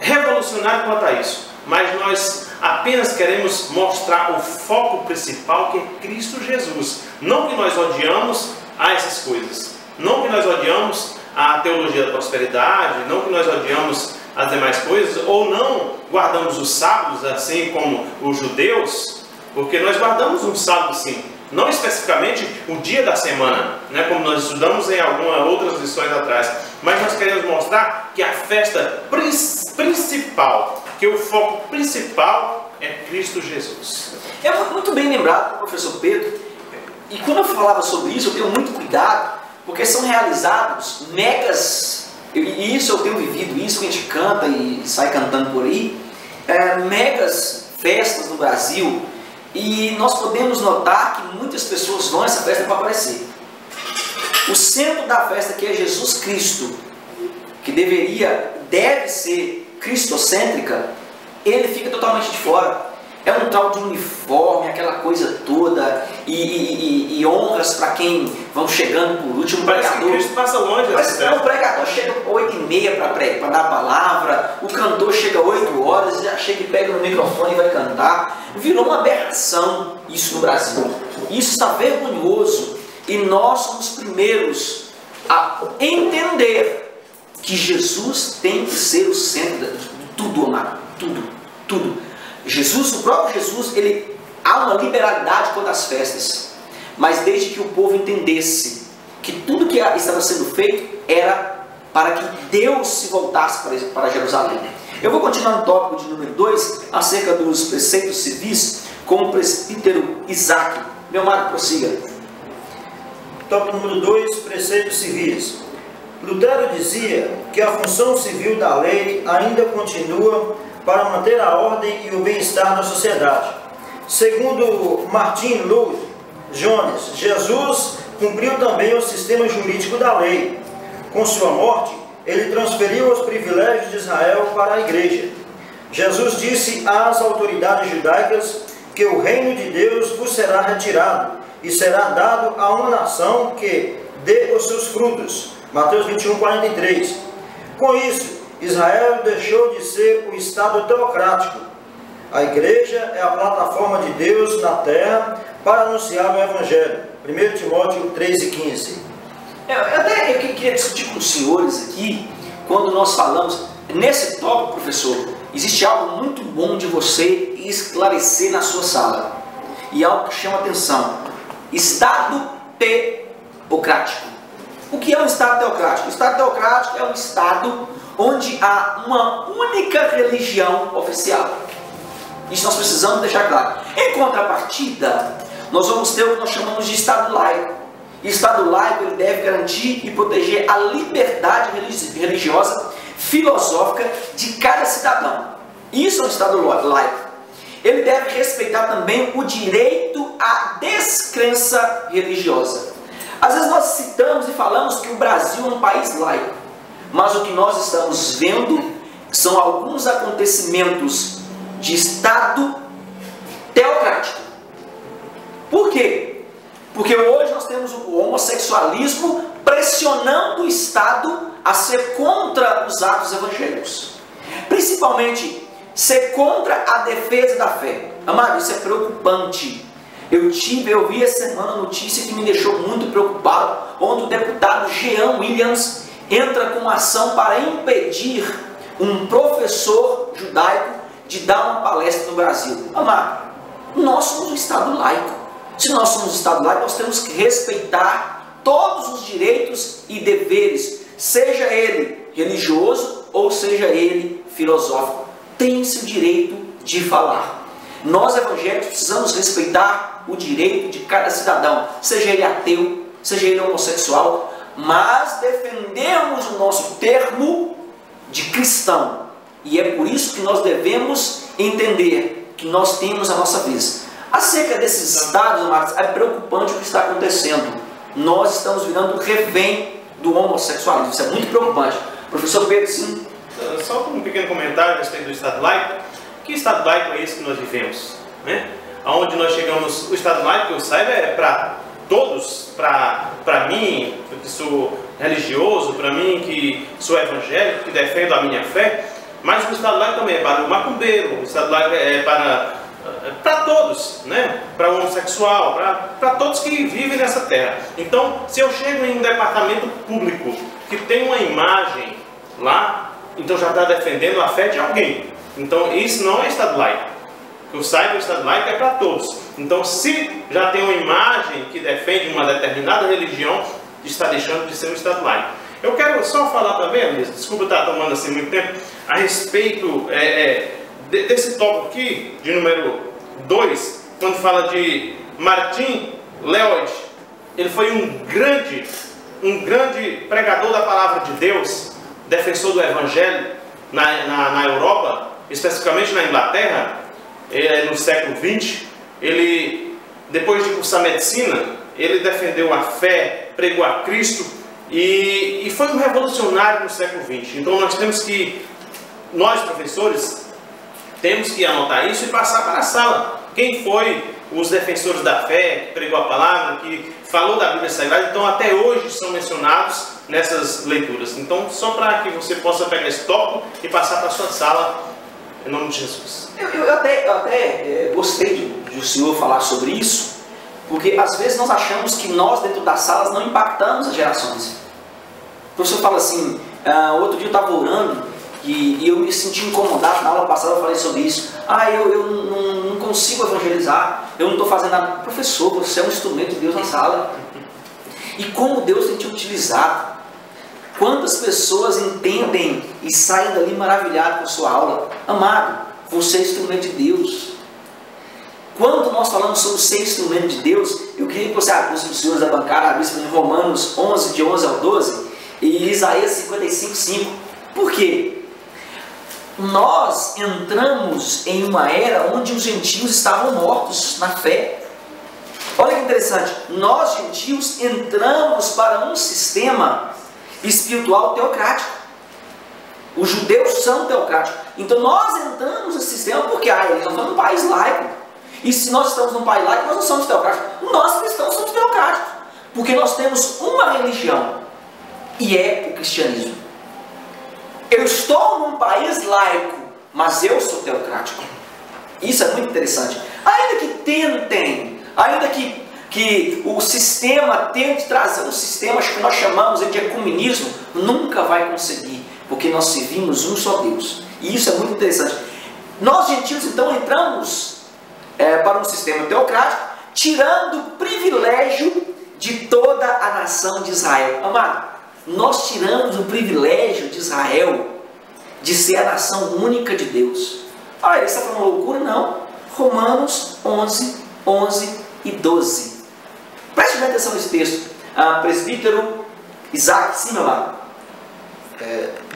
revolucionários quanto a isso, mas nós apenas queremos mostrar o foco principal, que é Cristo Jesus. Não que nós odiamos a essas coisas, não que nós odiamos a teologia da prosperidade, não que nós odiamos as demais coisas, ou não guardamos os sábados assim como os judeus, porque nós guardamos um sábado sim, não especificamente o dia da semana, né, como nós estudamos em algumas outras lições atrás, mas nós queremos mostrar que a festa principal, que o foco principal é Cristo Jesus. É muito bem lembrado, professor Pedro, e quando eu falava sobre isso, eu tenho muito cuidado, porque são realizados megas, e isso eu tenho vivido, isso que a gente canta e sai cantando por aí, megas festas no Brasil, e nós podemos notar que muitas pessoas vão a essa festa para aparecer. O centro da festa, que é Jesus Cristo, que deve ser cristocêntrica, ele fica totalmente de fora. É um tal de uniforme, aquela coisa toda, e honras para quem vão chegando por último. Parece que Cristo passa longe. Mas o pregador chega 8h30 para dar a palavra, o cantor chega 8 horas, já chega e pega no microfone e vai cantar. Virou uma aberração isso no Brasil. Isso está vergonhoso, e nós somos os primeiros a entender que Jesus tem que ser o centro de tudo, amado, tudo. O próprio Jesus, há uma liberalidade quanto às festas, mas desde que o povo entendesse que tudo que estava sendo feito era para que Deus se voltasse para Jerusalém. Eu vou continuar no tópico de número 2, acerca dos preceitos civis, com o presbítero Isaac. Meu amado, prossiga. Tópico número 2, preceitos civis. Lutero dizia que a função civil da lei ainda continua para manter a ordem e o bem-estar na sociedade. Segundo Martin Lloyd Jones, Jesus cumpriu também o sistema jurídico da lei. Com sua morte, ele transferiu os privilégios de Israel para a igreja. Jesus disse às autoridades judaicas que o reino de Deus vos será retirado e será dado a uma nação que dê os seus frutos. Mateus 21:43. Com isso, Israel deixou de ser o Estado teocrático. A igreja é a plataforma de Deus na terra para anunciar o Evangelho. 1 Timóteo 3,15. Eu queria discutir com os senhores aqui, quando nós falamos, nesse tópico, professor, existe algo muito bom de você esclarecer na sua sala. E algo que chama atenção. Estado teocrático. O que é um Estado teocrático? O Estado teocrático é um Estado onde há uma única religião oficial. Isso nós precisamos deixar claro. Em contrapartida, nós vamos ter o que nós chamamos de Estado laico. E o Estado laico ele deve garantir e proteger a liberdade religiosa, filosófica de cada cidadão. Isso é um Estado laico. Ele deve respeitar também o direito à descrença religiosa. Às vezes nós citamos e falamos que o Brasil é um país laico, mas o que nós estamos vendo são alguns acontecimentos de Estado teocrático. Por quê? Porque hoje nós temos o homossexualismo pressionando o Estado a ser contra os atos evangélicos. Principalmente, ser contra a defesa da fé. Amado, isso é preocupante. Eu vi essa semana uma notícia que me deixou muito preocupado, onde o deputado Jean Williams entra com uma ação para impedir um professor judaico de dar uma palestra no Brasil. Amado, nós somos um Estado laico. Se nós somos um Estado laico, nós temos que respeitar todos os direitos e deveres, seja ele religioso ou seja ele filosófico. Tem-se o direito de falar. Nós evangélicos precisamos respeitar o direito de cada cidadão, seja ele ateu, seja ele homossexual, mas defendemos o nosso termo de cristão. E é por isso que nós devemos entender que nós temos a nossa vez. Acerca desses estados, amados, é preocupante o que está acontecendo. Nós estamos virando refém do homossexualismo. Isso é muito preocupante. Professor Pedro, sim. Só um pequeno comentário a respeito do Estado laico. Que Estado laico é esse que nós vivemos? Né? Aonde nós chegamos, o Estado laico, que eu saiba, é para todos, para mim, que sou religioso, para mim, que sou evangélico, que defendo a minha fé, mas o Estado laico também é para o macumbeiro, o Estado laico é para todos, né? Para o homossexual, para todos que vivem nessa terra. Então, se eu chego em um departamento público que tem uma imagem lá, então já está defendendo a fé de alguém. Então, isso não é Estado laico. Que eu saiba, o Estado laico é para todos. Então, se já tem uma imagem que defende uma determinada religião, está deixando de ser um Estado laico. Eu quero só falar também, Elias, desculpa estar tomando assim muito tempo, a respeito desse tópico aqui, de número 2, quando fala de Martin Lloyd. Ele foi um grande pregador da palavra de Deus, defensor do Evangelho na Europa, especificamente na Inglaterra, no século XX. Ele, depois de cursar medicina, ele defendeu a fé, pregou a Cristo e foi um revolucionário no século XX. Então nós professores, temos que anotar isso e passar para a sala. Quem foi os defensores da fé, que pregou a palavra, que falou da Bíblia Sagrada, então até hoje são mencionados nessas leituras. Então, só para que você possa pegar esse tópico e passar para a sua sala, em nome de Jesus. Eu até gostei de o senhor falar sobre isso, porque às vezes nós achamos que nós dentro das salas não impactamos as gerações. O professor fala assim, outro dia eu estava orando e eu me senti incomodado, na aula passada eu falei sobre isso. Eu não consigo evangelizar, eu não estou fazendo nada. Professor, você é um instrumento de Deus na sala. E como Deus tem te utilizado. Quantas pessoas entendem e saem dali maravilhadas com a sua aula. Amado, você é instrumento de Deus. Quando nós falamos sobre ser instrumento de Deus, eu queria que você, os senhores da bancada, abrissem em Romanos 11, de 11 ao 12, e Isaías 55, 5. Por quê? Nós entramos em uma era onde os gentios estavam mortos na fé. Olha que interessante, nós gentios entramos para um sistema espiritual teocrático. Os judeus são teocráticos. Então nós entramos nesse sistema porque eles não estão num país laico. E se nós estamos num país laico, nós não somos teocráticos. Nós cristãos somos teocráticos. Porque nós temos uma religião. E é o cristianismo. Eu estou num país laico, mas eu sou teocrático. Isso é muito interessante. Ainda que tentem, ainda que o sistema tente trazer um sistema que nós chamamos de ecumenismo, nunca vai conseguir, porque nós servimos um só Deus. E isso é muito interessante. Nós gentios então entramos para um sistema teocrático, tirando o privilégio de toda a nação de Israel. Amado, nós tiramos o privilégio de Israel de ser a nação única de Deus. Ah, isso está falando loucura? Não. Romanos 11, 11 e 12. Preste bem atenção nesse texto. Presbítero Isaac, sim, meu amado.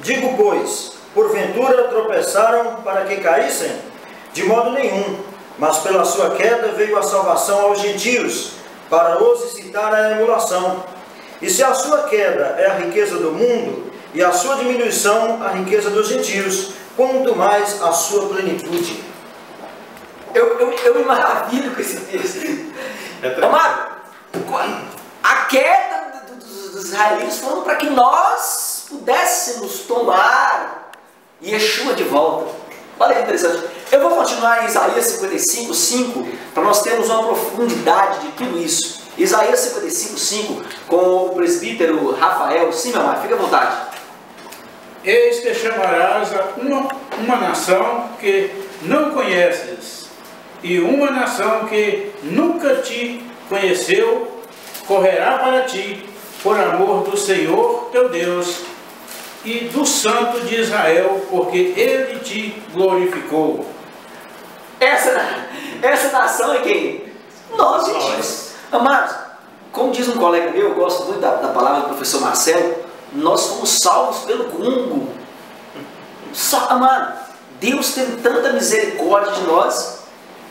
Digo, pois, porventura tropeçaram para que caíssem? De modo nenhum, mas pela sua queda veio a salvação aos gentios, para os incitar à emulação. E se a sua queda é a riqueza do mundo, e a sua diminuição a riqueza dos gentios, quanto mais a sua plenitude. Eu me maravilho com esse texto. Amado, a queda dos israelitas foi para que nós pudéssemos tomar Yeshua de volta. Olha que interessante. Eu vou continuar em Isaías 55, 5, para nós termos uma profundidade de tudo isso. Isaías 55, 5, com o presbítero Rafael. Sim, meu amado, fica à vontade. Eis que chamarás a uma nação que não conheces, e uma nação que nunca te conheceu, correrá para ti, por amor do Senhor teu Deus, e do Santo de Israel, porque Ele te glorificou. Essa nação é quem? Nós, gentios. Amados, como diz um colega meu, eu gosto muito da palavra do professor Marcelo, nós fomos salvos pelo gungo. Amado, Deus tem tanta misericórdia de nós,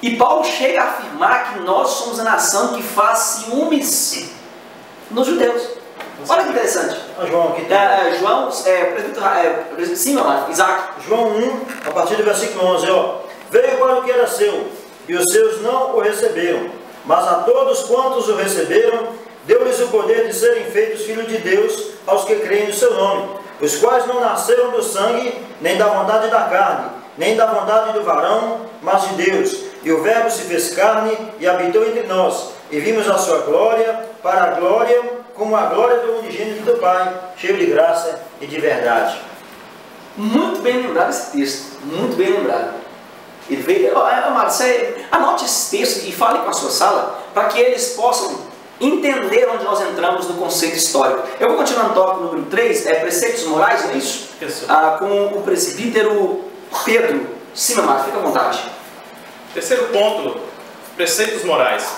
e Paulo chega a afirmar que nós somos a nação que faz ciúmes nos judeus. Olha que interessante. João aqui tem. João, sim, meu amado, Isaac. João 1, a partir do versículo 11, veio para o que era seu, e os seus não o receberam, mas a todos quantos o receberam, deu-lhes o poder de serem feitos filhos de Deus aos que creem no seu nome, os quais não nasceram do sangue, nem da vontade da carne, nem da vontade do varão, mas de Deus. E o Verbo se fez carne e habitou entre nós, e vimos a sua glória, para a glória, como a glória do unigênito do Pai, cheio de graça e de verdade. Muito bem lembrado esse texto, muito bem lembrado. Ele veio, amado, anote esse texto e fale com a sua sala, para que eles possam entender onde nós entramos no conceito histórico. Eu vou continuar no tópico número 3, preceitos morais, não é isso? Isso. Com o presbítero Pedro. Sim, meu amado, fica à vontade. Terceiro ponto, preceitos morais.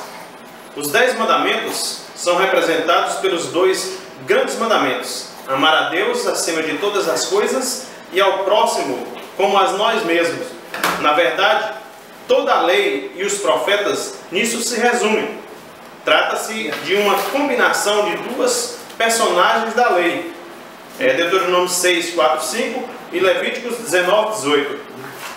Os 10 mandamentos são representados pelos 2 grandes mandamentos: amar a Deus acima de todas as coisas e ao próximo como a nós mesmos. Na verdade, toda a lei e os profetas nisso se resumem. Trata-se de uma combinação de 2 personagens da lei. Deuteronômio 6, 4, 5 e Levíticos 19, 18.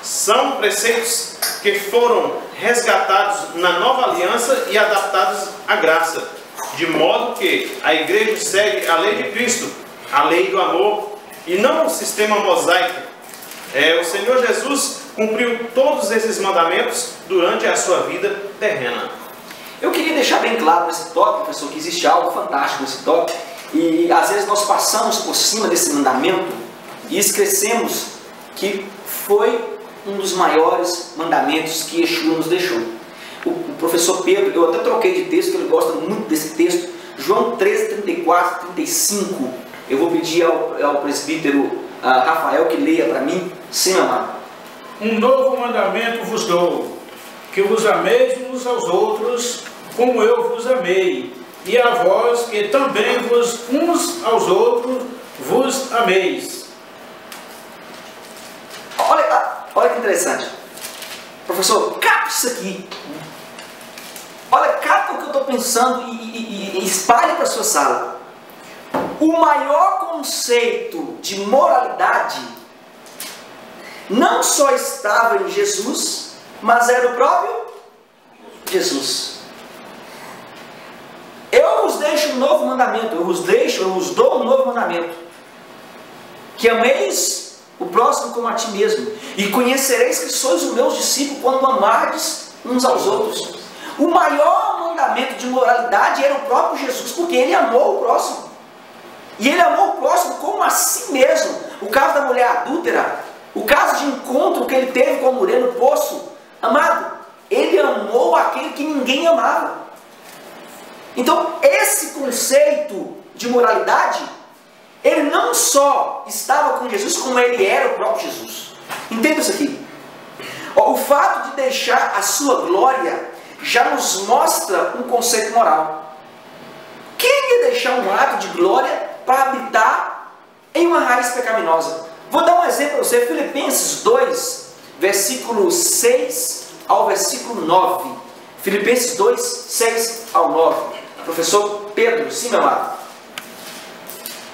São preceitos que foram resgatados na nova aliança e adaptados à graça, de modo que a igreja segue a lei de Cristo, a lei do amor, e não o sistema mosaico. O Senhor Jesus cumpriu todos esses mandamentos durante a sua vida terrena. Eu queria deixar bem claro nesse tópico, professor, que existe algo fantástico nesse tópico, e às vezes nós passamos por cima desse mandamento e esquecemos que foi um dos maiores mandamentos que Yeshua nos deixou. O professor Pedro, eu até troquei de texto, que ele gosta muito desse texto, João 13, 34, 35. Eu vou pedir ao presbítero Rafael que leia para mim. Sim, meu amado. Um novo mandamento vos dou, que vos ameis uns aos outros, como eu vos amei, e a vós que também uns aos outros vos ameis. Olha que interessante. Professor, capta isso aqui. Olha, capta o que eu estou pensando e espalhe para a sua sala. O maior conceito de moralidade não só estava em Jesus, mas era o próprio Jesus. Eu vos deixo um novo mandamento, eu vos dou um novo mandamento: que ameis o próximo como a ti mesmo. E conhecereis que sois os meus discípulos quando amardes uns aos outros. O maior mandamento de moralidade era o próprio Jesus, porque ele amou o próximo. E ele amou o próximo como a si mesmo. O caso da mulher adúltera, o caso de encontro que ele teve com a mulher no poço, amado, ele amou aquele que ninguém amava. Então, esse conceito de moralidade, ele não só estava com Jesus, como ele era o próprio Jesus. Entenda isso aqui. O fato de deixar a sua glória já nos mostra um conceito moral. Quem ia deixar um ato de glória para habitar em uma raiz pecaminosa? Vou dar um exemplo para você. Filipenses 2, versículo 6 ao versículo 9. Filipenses 2, 6 ao 9. Professor Pedro, sim, meu amado.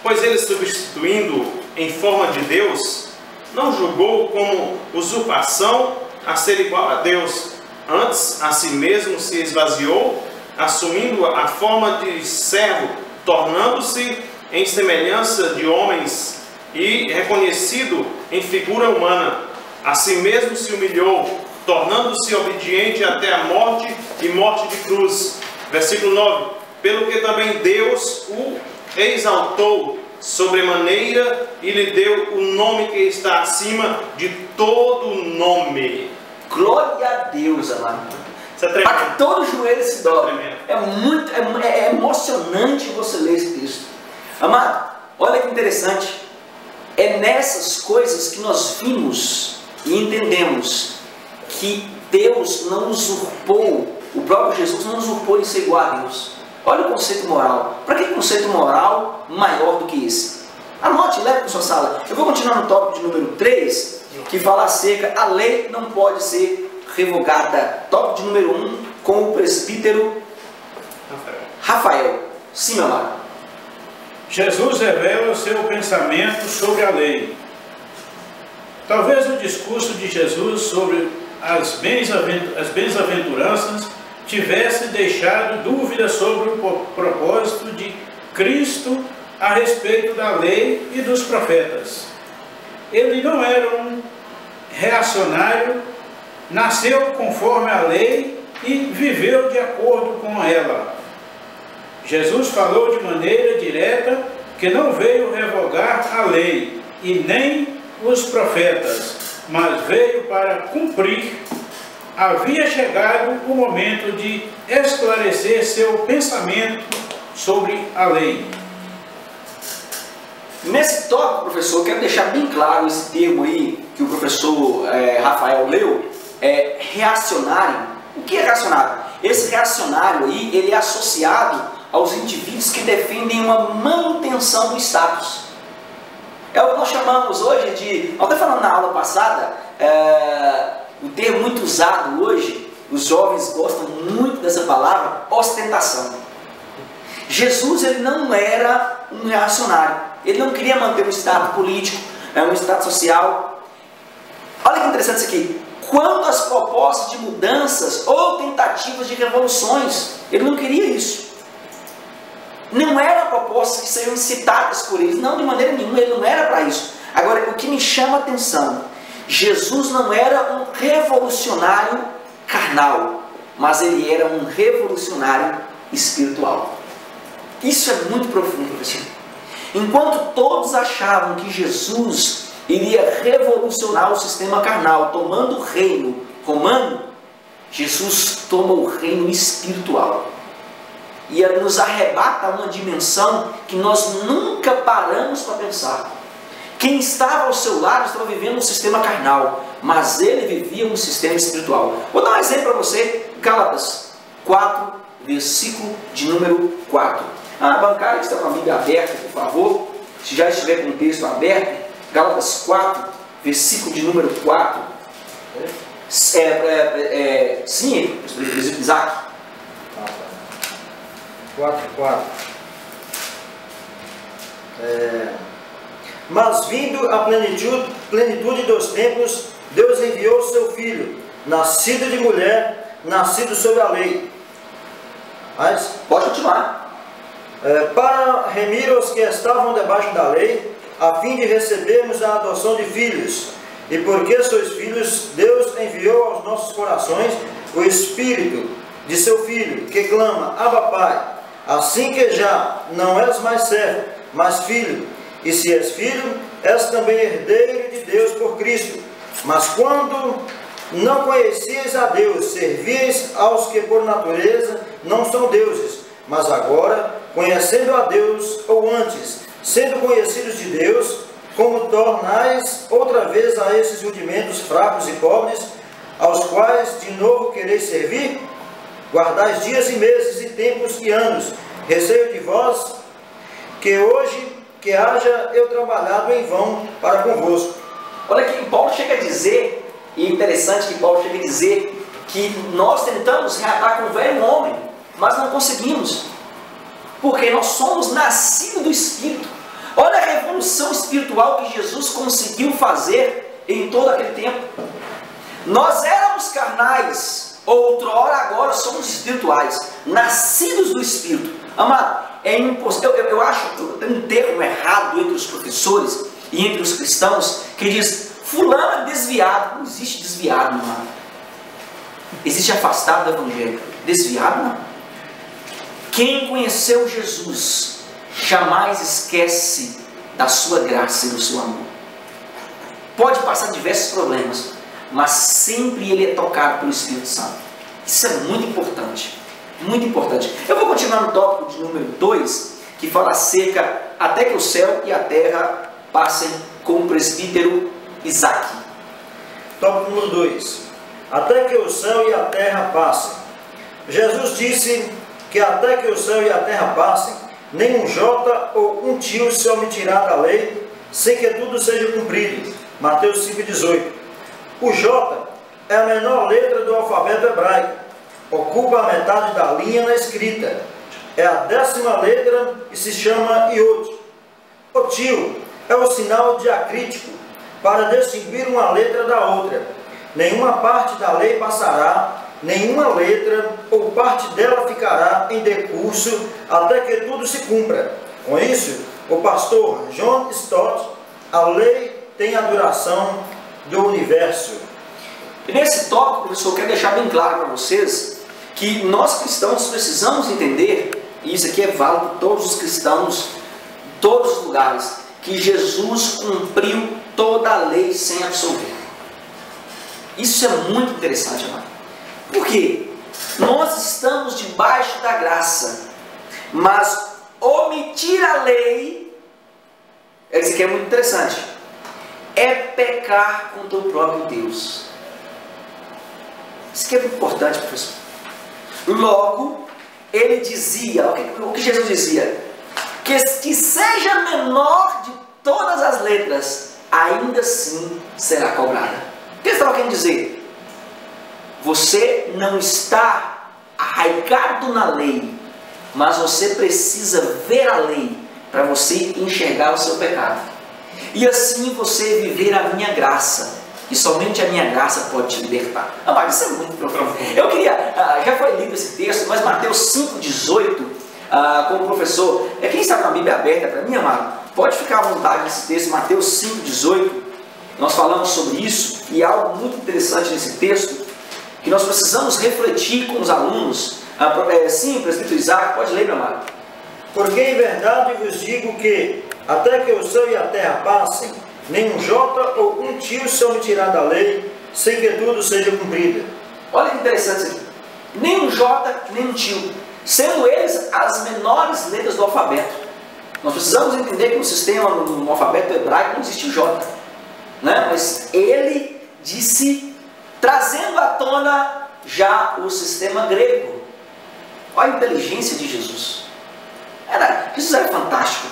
Pois ele, substituindo em forma de Deus, não julgou como usurpação a ser igual a Deus. Antes, a si mesmo se esvaziou, assumindo a forma de servo, tornando-se em semelhança de homens e reconhecido em figura humana. A si mesmo se humilhou, tornando-se obediente até a morte e morte de cruz. Versículo 9. Pelo que também Deus o exaltou sobremaneira e lhe deu o nome que está acima de todo nome. Glória a Deus, amado. Para que todo joelho se dobre. É emocionante você ler esse texto. Amado, olha que interessante. É nessas coisas que nós vimos e entendemos que Deus não usurpou, o próprio Jesus não usurpou em ser igual a Deus. Olha o conceito moral. Para que conceito moral maior do que esse? Anote, leve para sua sala. Eu vou continuar no tópico de número 3, que fala acerca, a lei não pode ser revogada. Tópico de número 1, com o presbítero Rafael. Sim, meu amado. Jesus revela o seu pensamento sobre a lei. Talvez o discurso de Jesus sobre as bem-aventuranças tivesse deixado dúvidas sobre o propósito de Cristo a respeito da lei e dos profetas. Ele não era um reacionário, nasceu conforme a lei e viveu de acordo com ela. Jesus falou de maneira direta que não veio revogar a lei e nem os profetas, mas veio para cumprir. Havia chegado o momento de esclarecer seu pensamento sobre a lei. Nesse tópico, professor, eu quero deixar bem claro esse termo aí que o professor Rafael leu, reacionário. O que é reacionário? Esse reacionário aí, ele é associado aos indivíduos que defendem uma manutenção do status. É o que nós chamamos hoje de, eu até falando na aula passada, o termo muito usado hoje, os jovens gostam muito dessa palavra, ostentação. Jesus, ele não era um reacionário, ele não queria manter um estado político, um estado social. Olha que interessante isso aqui. Quanto às propostas de mudanças ou tentativas de revoluções, ele não queria isso. Não eram propostas que seriam incitadas por eles, não, de maneira nenhuma, ele não era para isso. Agora, o que me chama a atenção, Jesus não era um revolucionário carnal, mas ele era um revolucionário espiritual. Isso é muito profundo, professor. Enquanto todos achavam que Jesus iria revolucionar o sistema carnal, tomando o reino romano, Jesus toma o reino espiritual. E nos arrebata uma dimensão que nós nunca paramos para pensar. Quem estava ao seu lado estava vivendo um sistema carnal, mas ele vivia um sistema espiritual. Vou dar um exemplo para você, Gálatas 4, versículo de número 4. A bancária que está com a Bíblia aberta, por favor, se já estiver com o texto aberto, Gálatas 4, versículo de número 4. Sim, Isaac. 4:4. Mas vindo a plenitude dos tempos, Deus enviou o seu Filho, nascido de mulher, nascido sob a lei. Mas, pode continuar. Para remir os que estavam debaixo da lei, a fim de recebermos a adoção de filhos. E porque sois filhos, Deus enviou aos nossos corações o Espírito de seu Filho, que clama, Abba, Pai. Assim que já não és mais servo, mas filho. E se és filho, és também herdeiro de Deus por Cristo. Mas quando não conhecias a Deus, servias aos que por natureza não são deuses. Mas agora, conhecendo a Deus, ou antes, sendo conhecidos de Deus, como tornais outra vez a esses rudimentos fracos e pobres, aos quais de novo quereis servir? Guardais dias e meses e tempos e anos, receio de vós, que hoje que haja eu trabalhado em vão para convosco. Olha que Paulo chega a dizer, e é interessante que Paulo chega a dizer, que nós tentamos reatar com o velho homem, mas não conseguimos, porque nós somos nascidos do Espírito. Olha a revolução espiritual que Jesus conseguiu fazer em todo aquele tempo. Nós éramos carnais, outrora, agora somos espirituais, nascidos do Espírito. Amado, é impossível. Eu acho que tem um termo errado entre os professores e entre os cristãos que diz: fulano é desviado. Não existe desviado, amado. Existe afastado do Evangelho. Desviado, não. Quem conheceu Jesus jamais esquece da sua graça e do seu amor. Pode passar diversos problemas, mas sempre ele é tocado pelo Espírito Santo. Isso é muito importante, muito importante. Eu vou continuar no tópico de número 2, que fala acerca até que o céu e a terra passem, com o presbítero Isaac. Tópico número 2. Até que o céu e a terra passem. Jesus disse que até que o céu e a terra passem, nem um jota ou um tio se omitirá da lei, sem que tudo seja cumprido. Mateus 5,18. O J é a menor letra do alfabeto hebraico. Ocupa a metade da linha na escrita. É a 10ª letra e se chama Iod. O tio é o sinal diacrítico para distinguir uma letra da outra. Nenhuma parte da lei passará, nenhuma letra ou parte dela ficará em decurso até que tudo se cumpra. Com isso, o pastor John Stott, a lei tem a duração do universo. E nesse tópico, professor, eu quero deixar bem claro para vocês que nós cristãos precisamos entender, e isso aqui é válido para todos os cristãos, em todos os lugares, que Jesus cumpriu toda a lei sem absolver. Isso é muito interessante, amado. Por quê? Nós estamos debaixo da graça, mas omitir a lei, isso aqui é muito interessante, é pecar contra o próprio Deus. Isso aqui é muito importante, professor. Logo, ele dizia, o que Jesus dizia? Que seja menor de todas as letras, ainda assim será cobrada. O que ele estava querendo dizer? Você não está arraigado na lei, mas você precisa ver a lei para você enxergar o seu pecado. E assim você viver a minha graça. E somente a minha graça pode te libertar. Mas isso é muito profundo. Eu queria, já foi lido esse texto, mas Mateus 5,18, como professor, quem está com a Bíblia aberta para mim, amado, pode ficar à vontade nesse texto, Mateus 5,18, nós falamos sobre isso, e há algo muito interessante nesse texto, que nós precisamos refletir com os alunos. Sim, presbítero Isaac, pode ler, meu amado. Porque em verdade vos digo que, até que o céu e a terra passem, nem um jota ou um tio se omitirá da lei, sem que tudo seja cumprido. Olha que interessante isso aqui. Nem um jota, nem um tio, sendo eles as menores letras do alfabeto. Nós precisamos entender que no sistema, no alfabeto hebraico, não existe o jota, né? Mas ele disse, trazendo à tona já o sistema grego. Olha a inteligência de Jesus. Jesus era fantástico.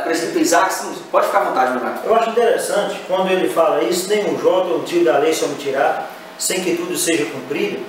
Presbítero Isaac, pode ficar à vontade, meu irmão. Eu acho interessante quando ele fala isso, nem um jota ou um tio da lei se omitirá, sem que tudo seja cumprido.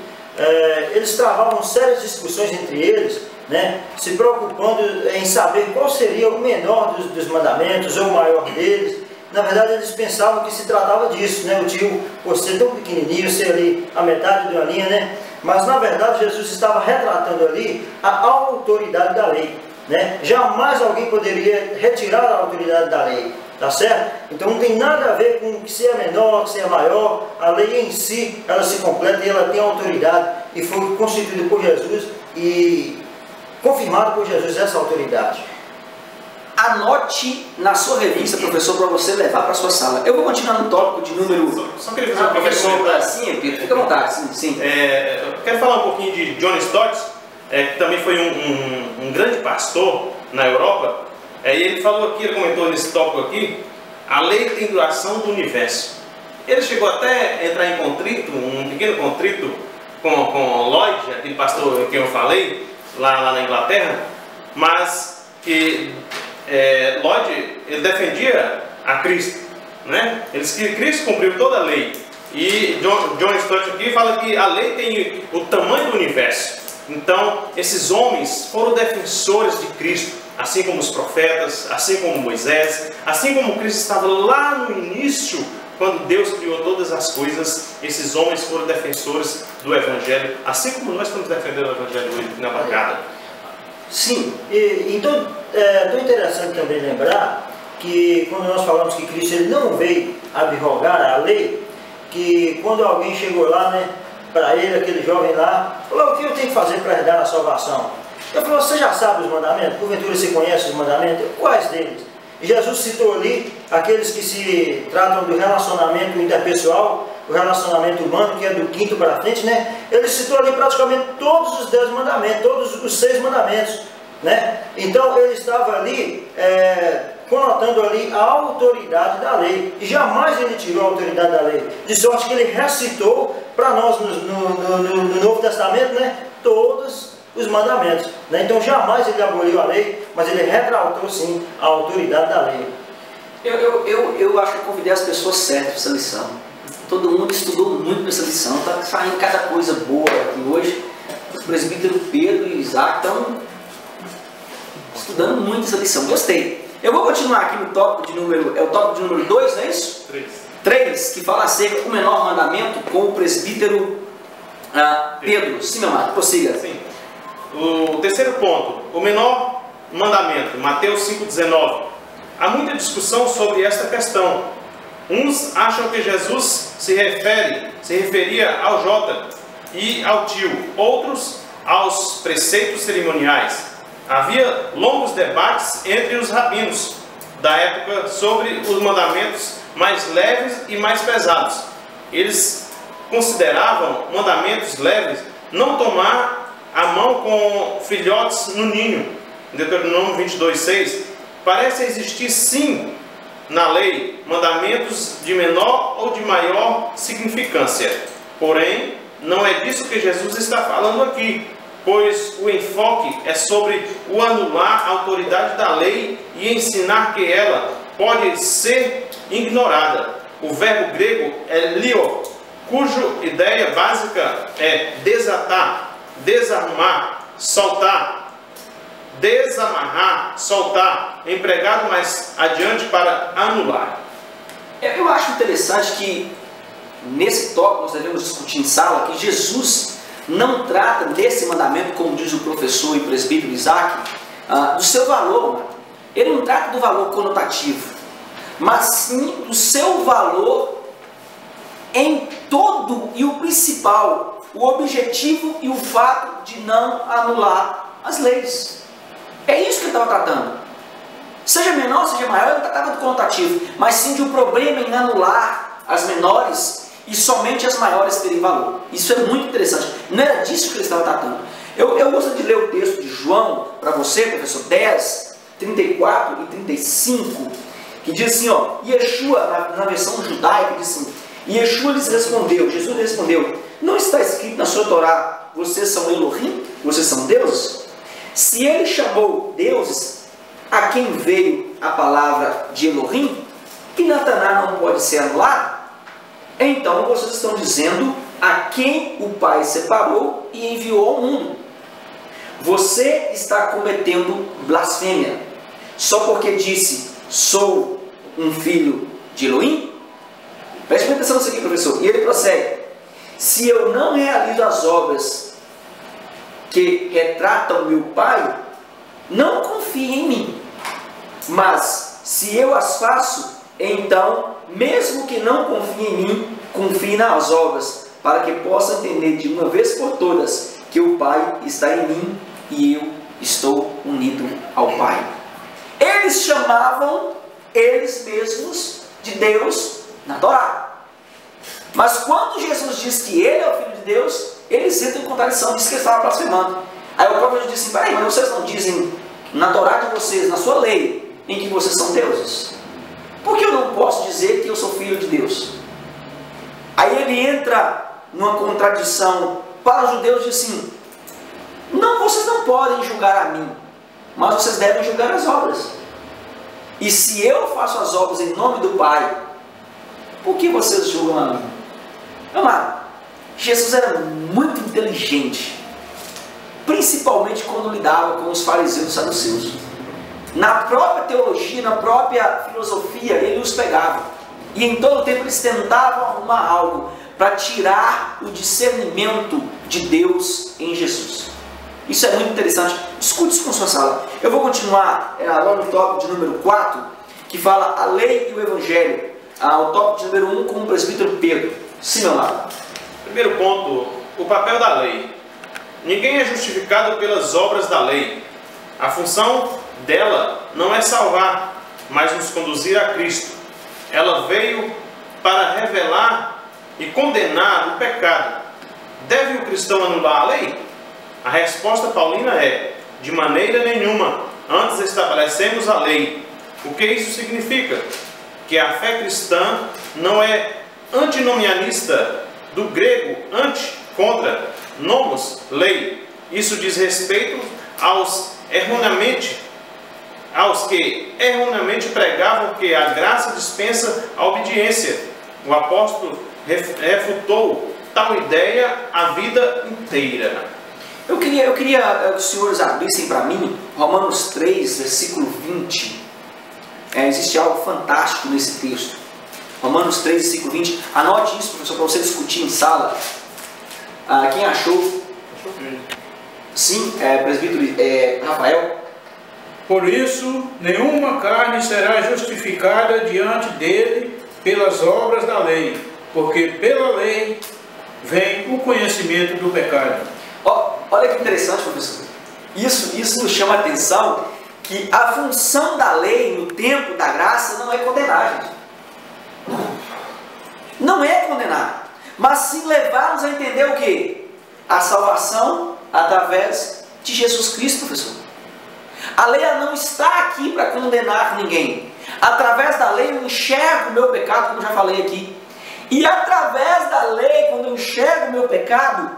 Eles travavam sérias discussões entre eles, né, se preocupando em saber qual seria o menor dos mandamentos ou o maior deles. Na verdade, eles pensavam que se tratava disso, né? O tio, por ser tão pequenininho, ser ali a metade de uma linha, né? Mas, na verdade, Jesus estava retratando ali a autoridade da lei, né? Jamais alguém poderia retirar a autoridade da lei. Tá certo? Então não tem nada a ver com que se é menor, que se é maior. A lei em si, ela se completa e ela tem autoridade. E foi constituída por Jesus e confirmada por Jesus essa autoridade. Anote na sua revista, professor, para você levar para a sua sala. Eu vou continuar no tópico de número... Só queria fazer professor. Sim, Pedro, fica à vontade. Sim. Eu quero falar um pouquinho de John Stott, que também foi um grande pastor na Europa. E ele falou aqui, ele comentou nesse tópico aqui, a lei tem duração do universo. Ele chegou até a entrar em contrito, um pequeno contrito com Lloyd, aquele pastor que eu falei, lá na Inglaterra, mas que Lloyd, ele defendia a Cristo, né? Ele disse que Cristo cumpriu toda a lei. E John Stott aqui fala que a lei tem o tamanho do universo. Então, esses homens foram defensores de Cristo, assim como os profetas, assim como Moisés, assim como Cristo estava lá no início, quando Deus criou todas as coisas. Esses homens foram defensores do Evangelho, assim como nós estamos defendendo o Evangelho hoje na bancada. Sim, então é tão interessante também lembrar que quando nós falamos que Cristo ele não veio abrogar a lei, que quando alguém chegou lá, né, para ele, aquele jovem lá, falou: o que eu tenho que fazer para herdar a salvação? Ele falou: você já sabe os mandamentos? Porventura você conhece os mandamentos? Quais deles? E Jesus citou ali aqueles que se tratam do relacionamento interpessoal, o relacionamento humano, que é do 5º para frente, né? Ele citou ali praticamente todos os 10 mandamentos, todos os 6 mandamentos, né? Então ele estava ali conotando ali a autoridade da lei, e jamais ele tirou a autoridade da lei, de sorte que ele recitou para nós no Novo Testamento, né, todos os mandamentos, né? Então jamais ele aboliu a lei, mas ele retrautou sim a autoridade da lei. Eu acho que eu convidei as pessoas certas para essa lição. Todo mundo estudou muito nessa lição, está saindo cada coisa boa aqui hoje. Os presbíteros Pedro e Isaac estão estudando muito essa lição, gostei. Eu vou continuar aqui no tópico de número, o tópico de número 2, não é isso? 3, que fala acerca do menor mandamento com o presbítero Pedro. Sim, meu amado, prossiga. Sim. O terceiro ponto, o menor mandamento, Mateus 5,19. Há muita discussão sobre esta questão. Uns acham que Jesus se referia ao Jota e ao tio, outros aos preceitos cerimoniais. Havia longos debates entre os rabinos da época sobre os mandamentos mais leves e mais pesados. Eles consideravam mandamentos leves não tomar a mão com filhotes no ninho, Deuteronômio 22,6. Parece existir sim na lei mandamentos de menor ou de maior significância. Porém, não é disso que Jesus está falando aqui, pois o enfoque é sobre o anular a autoridade da lei e ensinar que ela pode ser ignorada. O verbo grego é lio, cuja ideia básica é desatar, desarmar, soltar, desamarrar, soltar, empregado mais adiante para anular. Eu acho interessante que nesse tópico nós devemos discutir em sala que Jesus não trata desse mandamento, como diz o professor e presbítero Isaac, do seu valor. Ele não trata do valor conotativo, mas sim do seu valor em todo e o principal, o objetivo e o fato de não anular as leis. É isso que ele estava tratando. Seja menor, seja maior, ele não tratava do conotativo, mas sim de um problema em anular as menores e somente as maiores terem valor. Isso é muito interessante. Não era disso que ele estava tratando. Eu gostaria de ler o texto de João para você, professor, 10, 34 e 35, que diz assim, ó, Yeshua, na versão judaica, diz assim, Yeshua lhes respondeu, Jesus respondeu, não está escrito na sua Torá, vocês são Elohim, vocês são deuses? Se ele chamou deuses, a quem veio a palavra de Elohim, que Nataná não pode ser anulado, então vocês estão dizendo a quem o Pai separou e enviou ao mundo. Você está cometendo blasfêmia, só porque disse, sou um filho de Elohim? Preste atenção nisso aqui, professor. E ele prossegue, se eu não realizo as obras que retratam meu Pai, não confie em mim. Mas se eu as faço, então, mesmo que não confie em mim, confie nas obras, para que possa entender de uma vez por todas que o Pai está em mim e eu estou unido ao Pai. Eles chamavam eles mesmos de Deus na Torá. Mas quando Jesus diz que Ele é o Filho de Deus, eles entram em contradição, diz que ele estava blasfemando. Aí o próprio Jesus disse assim: peraí, mas vocês não dizem na Torá de vocês, na sua lei, em que vocês são deuses? Por que eu não posso dizer que eu sou filho de Deus? Aí ele entra numa contradição para os judeus e diz assim: não, vocês não podem julgar a mim, mas vocês devem julgar as obras. E se eu faço as obras em nome do Pai, por que vocês julgam a mim? Amado, Jesus era muito inteligente, principalmente quando lidava com os fariseus e saduceus. Na própria teologia, na própria filosofia, ele os pegava. E em todo o tempo eles tentavam arrumar algo para tirar o discernimento de Deus em Jesus. Isso é muito interessante. Discute isso com sua sala. Eu vou continuar lá no tópico de número 4, que fala a lei e o evangelho. O tópico de número 1 com o presbítero Pedro. Sim, meu amado. Primeiro ponto, o papel da lei. Ninguém é justificado pelas obras da lei. A função dela não é salvar, mas nos conduzir a Cristo. Ela veio para revelar e condenar o pecado. Deve o cristão anular a lei? A resposta paulina é: de maneira nenhuma. Antes estabelecemos a lei. O que isso significa? Que a fé cristã não é antinomianista, do grego anti, contra, nomos, lei. Isso diz respeito aos que erroneamente pregavam que a graça dispensa a obediência. O apóstolo refutou tal ideia a vida inteira. Eu queria que os senhores abrissem para mim Romanos 3, versículo 20. Existe algo fantástico nesse texto. Romanos 3, versículo 20. Anote isso, professor, para você discutir em sala. Quem achou? Sim, presbítero Rafael. Por isso, nenhuma carne será justificada diante dele pelas obras da lei, porque pela lei vem o conhecimento do pecado. Olha que interessante, professor. Isso nos chama a atenção que a função da lei no tempo da graça não é condenar, gente. Não é condenar, mas sim levar-nos a entender o quê? A salvação através de Jesus Cristo, professor. A lei não está aqui para condenar ninguém. Através da lei eu enxergo o meu pecado, como já falei aqui. E através da lei, quando eu enxergo o meu pecado,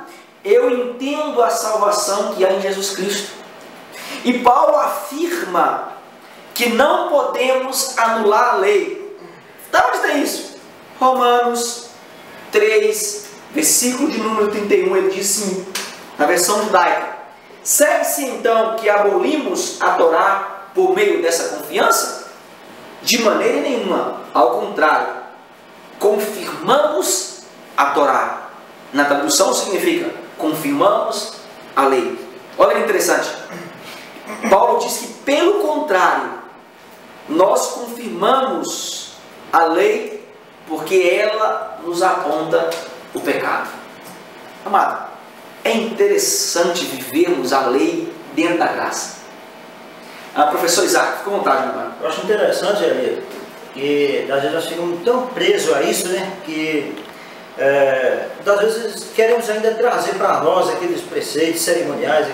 eu entendo a salvação que há em Jesus Cristo. E Paulo afirma que não podemos anular a lei. Da onde tem isso? Romanos 3, versículo de número 31, ele diz assim, na versão judaica: segue-se então que abolimos a Torá por meio dessa confiança? De maneira nenhuma, ao contrário, confirmamos a Torá. Na tradução significa confirmamos a lei. Olha que interessante. Paulo diz que, pelo contrário, nós confirmamos a lei porque ela nos aponta o pecado. Amado, é interessante vivermos a lei dentro da graça. Professor Isaac, fica à vontade, meu irmão. Eu acho interessante, Elias, que às vezes nós ficamos tão presos a isso, né? Que às vezes queremos ainda trazer para nós aqueles preceitos cerimoniais,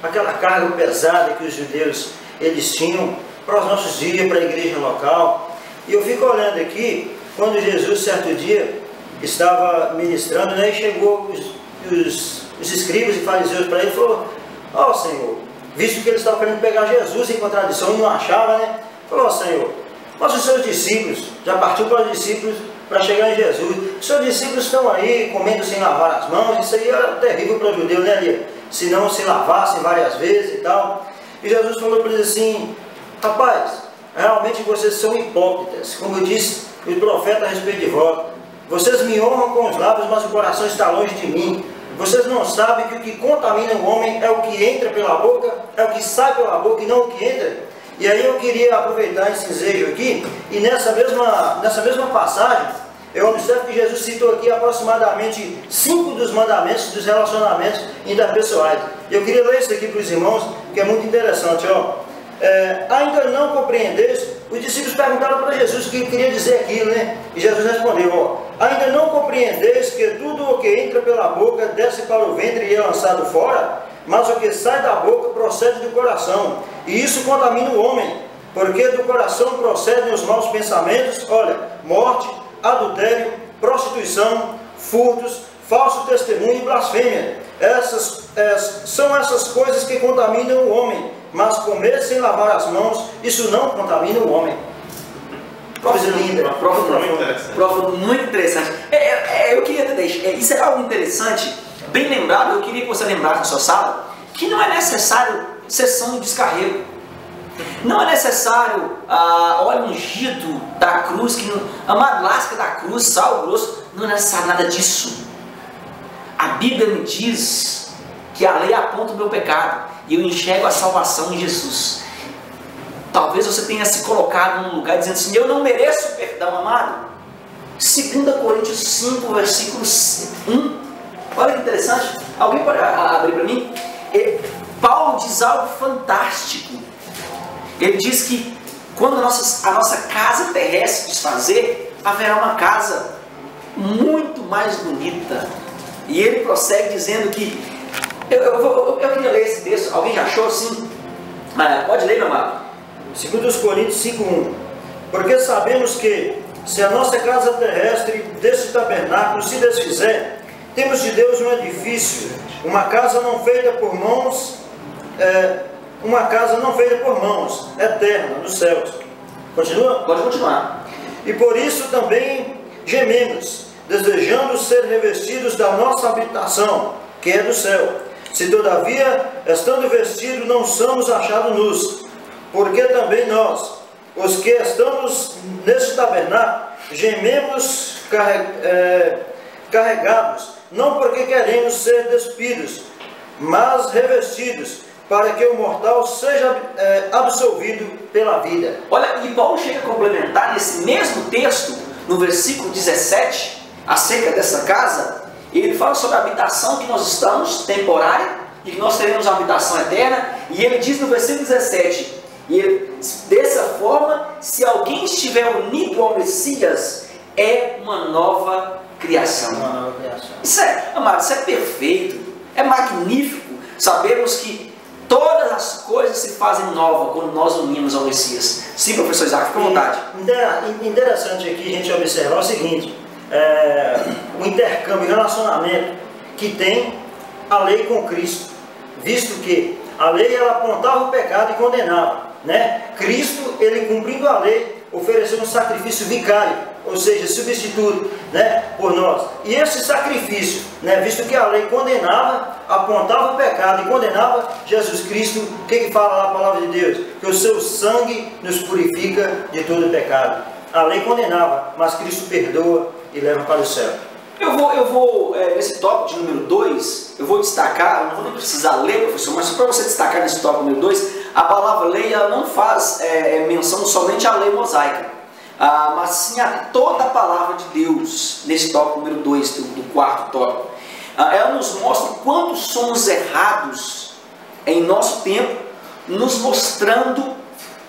aquela carga pesada que os judeus eles tinham para os nossos dias, para a igreja local. E eu fico olhando aqui, quando Jesus certo dia estava ministrando, né, e chegou os escribas e fariseus para ele e falou: ó Senhor, visto que eles estavam querendo pegar Jesus em contradição e não achava, né? Falou: ó Senhor, mas os seus discípulos, já partiu para os discípulos para chegar em Jesus, os seus discípulos estão aí comendo sem lavar as mãos. Isso aí era terrível para o judeu, né, Lia? Se não se lavassem várias vezes e tal. E Jesus falou para eles assim: rapaz, realmente vocês são hipócritas, como eu disse o profeta a respeito de vós. Vocês me honram com os lábios, mas o coração está longe de mim. Vocês não sabem que o que contamina o homem é o que entra pela boca, é o que sai pela boca e não o que entra. E aí eu queria aproveitar esse ensejo aqui, e nessa mesma passagem, eu observo que Jesus citou aqui aproximadamente 5 dos mandamentos dos relacionamentos interpessoais. Eu queria ler isso aqui para os irmãos, que é muito interessante. Ainda não compreendeis? Os discípulos perguntaram para Jesus o que ele queria dizer aquilo, né? E Jesus respondeu, ainda não compreendeis que tudo o que entra pela boca desce para o ventre e é lançado fora? Mas o que sai da boca procede do coração, e isso contamina o homem, porque do coração procedem os maus pensamentos, morte, adultério, prostituição, furtos, falso testemunho e blasfêmia. São essas coisas que contaminam o homem, mas comer sem lavar as mãos, isso não contamina o homem. Coisa linda. Profundo, muito interessante. Eu queria deixar, isso é algo interessante, bem lembrado. Eu queria que você lembrasse na sua sala, que não é necessário sessão de descarrego. Não é necessário óleo ungido da cruz, amado, lasca da cruz, sal grosso. Não é necessário nada disso. A Bíblia me diz que a lei aponta o meu pecado e eu enxergo a salvação em Jesus. Talvez você tenha se colocado num lugar dizendo assim, eu não mereço perdão, amado. 2 Coríntios 5, versículo 1. Olha que interessante. Alguém pode abrir para mim? Paulo diz algo fantástico. Ele diz que quando a nossa casa terrestre desfazer, haverá uma casa muito mais bonita. E ele prossegue dizendo que... Eu queria ler esse texto. Alguém já achou assim? Pode ler, meu amado. 2 Coríntios 5:1. Porque sabemos que, se a nossa casa terrestre desse tabernáculo se desfizer, temos de Deus um edifício, uma casa não feita por mãos, eterna, nos céus. Continua? Pode continuar. E por isso também gememos, desejando ser revestidos da nossa habitação, que é do céu. Se todavia, estando vestidos, não somos achados nus, porque também nós, os que estamos neste tabernáculo, gememos carregados, não porque queremos ser despidos, mas revestidos, para que o mortal seja absolvido pela vida. Olha, e Paulo chega a complementar nesse mesmo texto, no versículo 17, acerca dessa casa. Ele fala sobre a habitação que nós estamos, temporária, e que nós teremos uma habitação eterna. E ele diz no versículo 17, dessa forma, se alguém estiver unido ao Messias, é uma nova criação. Isso amado, isso é perfeito, é magnífico. Sabemos que todas as coisas se fazem novas quando nós unimos ao Messias. Sim, professor Isaac, fica à vontade. Interessante aqui a gente observar o seguinte, o intercâmbio, o relacionamento que tem a lei com Cristo, visto que a lei ela apontava o pecado e condenava, né? Cristo, ele cumprindo a lei, ofereceu um sacrifício vicário, ou seja, substituto, né, por nós. E esse sacrifício, né, visto que a lei condenava, apontava o pecado e condenava, Jesus Cristo, o que fala lá a palavra de Deus? Que o seu sangue nos purifica de todo pecado. A lei condenava, mas Cristo perdoa e leva para o céu. Eu vou nesse tópico de número 2, eu vou destacar, eu não vou nem precisar ler, professor, mas só para você destacar nesse tópico número 2, a palavra lei ela não faz menção somente à lei mosaica, mas sim a toda a palavra de Deus, nesse tópico número 2, do quarto tópico. Ela nos mostra quanto somos errados em nosso tempo, nos mostrando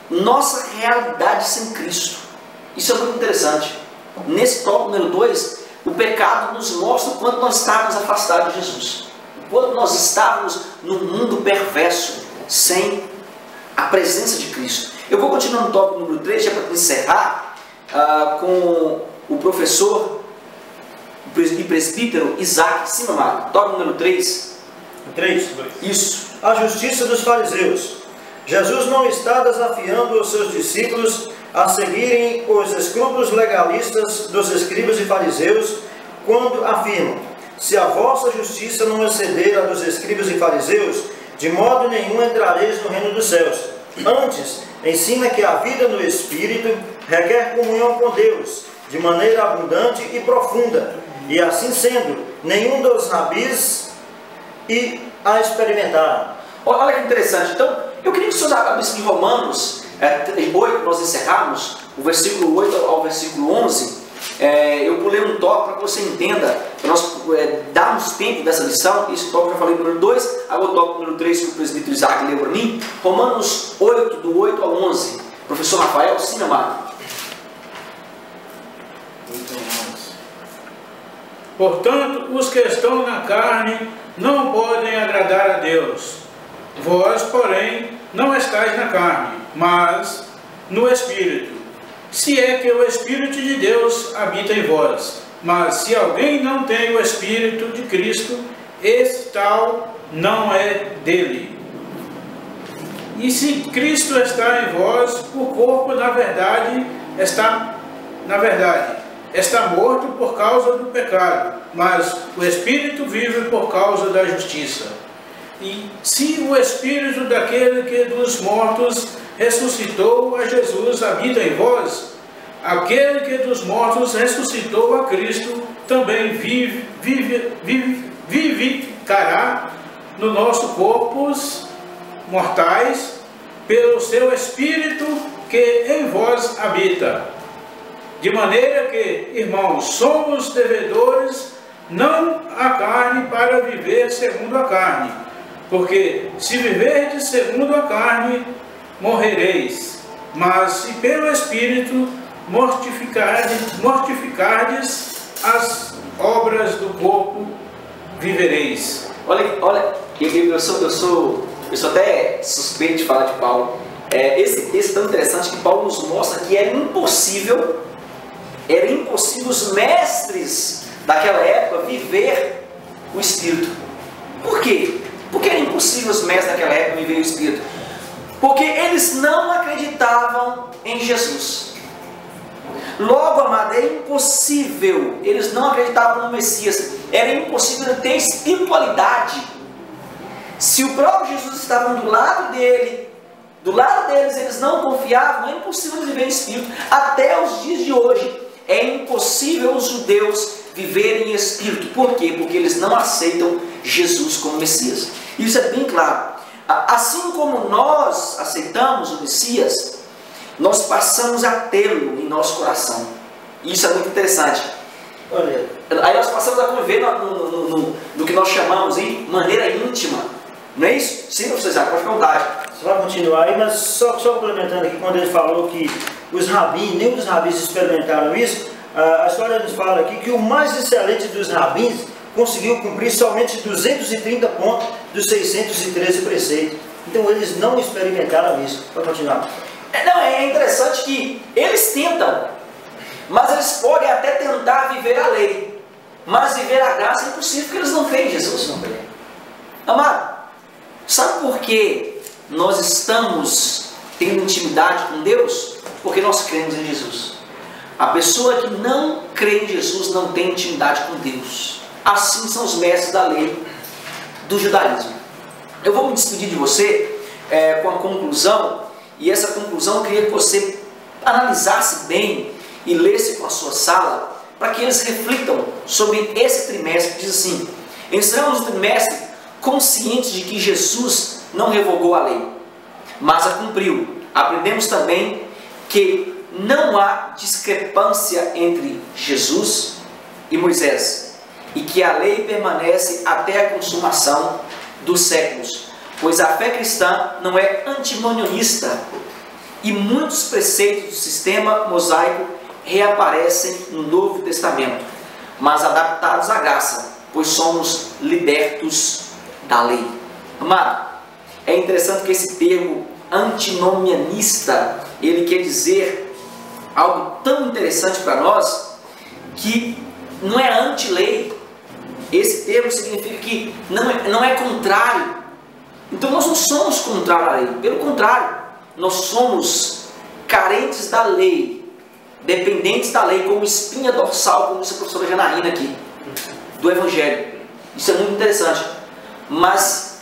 nossa realidade sem Cristo. Isso é muito interessante. Nesse tópico número 2, o pecado nos mostra o quanto nós estávamos afastados de Jesus, o quanto nós estávamos num mundo perverso, sem a presença de Cristo. Eu vou continuar no tópico número 3, já para encerrar, com o professor e presbítero Isaac. Sim, amado. Tópico número 3. 3? Isso. A justiça dos fariseus. Jesus não está desafiando os seus discípulos a seguirem os escrúpulos legalistas dos escribas e fariseus, quando afirmam: se a vossa justiça não exceder a dos escribas e fariseus, de modo nenhum entrareis no reino dos céus. Antes, ensina que a vida no Espírito requer comunhão com Deus, de maneira abundante e profunda, e assim sendo, nenhum dos rabis a experimentaram. Olha que interessante. Então, eu queria que o senhor abrisse em Romanos 8 nós encerramos, o versículo 8 ao versículo 11, eu pulei um tópico para que você entenda, para nós darmos tempo dessa lição. Esse tópico eu já falei no número 2, agora o tópico número 3 que o presbítero Isaac leu para mim, Romanos 8, do 8 ao 11. Professor Rafael, sim, meu amado. Portanto, os que estão na carne não podem agradar a Deus. Vós, porém, não estáis na carne, mas no Espírito, se é que o Espírito de Deus habita em vós. Mas se alguém não tem o Espírito de Cristo, esse tal não é dele. E se Cristo está em vós, o corpo, na verdade, está morto por causa do pecado, mas o Espírito vive por causa da justiça. E se o Espírito daquele que dos mortos ressuscitou a Jesus habita em vós, aquele que dos mortos ressuscitou a Cristo também vivificará no nosso corpos mortais pelo seu Espírito que em vós habita. De maneira que, irmãos, somos devedores não à carne para viver segundo a carne. Porque se viverdes segundo a carne, morrereis. Mas se pelo Espírito mortificardes as obras do corpo, vivereis. Olha, eu sou até suspeito de falar de Paulo. Esse texto tão interessante que Paulo nos mostra que era impossível os mestres daquela época viver o Espírito. Por quê? Porque era impossível os mestres daquela época viver o Espírito. Porque eles não acreditavam em Jesus. Logo, amado, é impossível. Eles não acreditavam no Messias. Era impossível ter espiritualidade. Se o próprio Jesus estava do lado deles, eles não confiavam, é impossível viver em Espírito. Até os dias de hoje, é impossível os judeus viverem em Espírito. Por quê? Porque eles não aceitam Jesus como Messias. Isso é bem claro. Assim como nós aceitamos o Messias, nós passamos a tê-lo em nosso coração. Isso é muito interessante. Olha. Aí nós passamos a conviver no que nós chamamos de maneira íntima. Não é isso? Sim, professor Isaac, pode ficar à vontade. Você vai continuar aí, mas só complementando aqui, quando ele falou que nem os rabis experimentaram isso, a história nos fala aqui que o mais excelente dos rabis conseguiu cumprir somente 230 pontos dos 613 preceitos. Então eles não experimentaram isso. Pode continuar. É interessante que eles tentam, mas eles podem até tentar viver a lei, mas viver a graça é impossível, porque eles não têm Jesus. Amado, sabe por que nós estamos tendo intimidade com Deus? Porque nós cremos em Jesus. A pessoa que não crê em Jesus não tem intimidade com Deus. Assim são os mestres da lei do judaísmo. Eu vou me despedir de você com a conclusão, e essa conclusão eu queria que você analisasse bem e lesse com a sua sala, para que eles reflitam sobre esse trimestre que diz assim: encerramos o trimestre conscientes de que Jesus não revogou a lei, mas a cumpriu. Aprendemos também que não há discrepância entre Jesus e Moisés, e que a lei permanece até a consumação dos séculos, pois a fé cristã não é antinomianista, e muitos preceitos do sistema mosaico reaparecem no Novo Testamento, mas adaptados à graça, pois somos libertos da lei. Amado, é interessante que esse termo antinomianista, ele quer dizer algo tão interessante para nós, que não é anti-lei. Esse termo significa que não é contrário. Então nós não somos contrários à lei, pelo contrário, nós somos carentes da lei, dependentes da lei, como espinha dorsal, como disse a professora Janaína aqui, do Evangelho. Isso é muito interessante. Mas,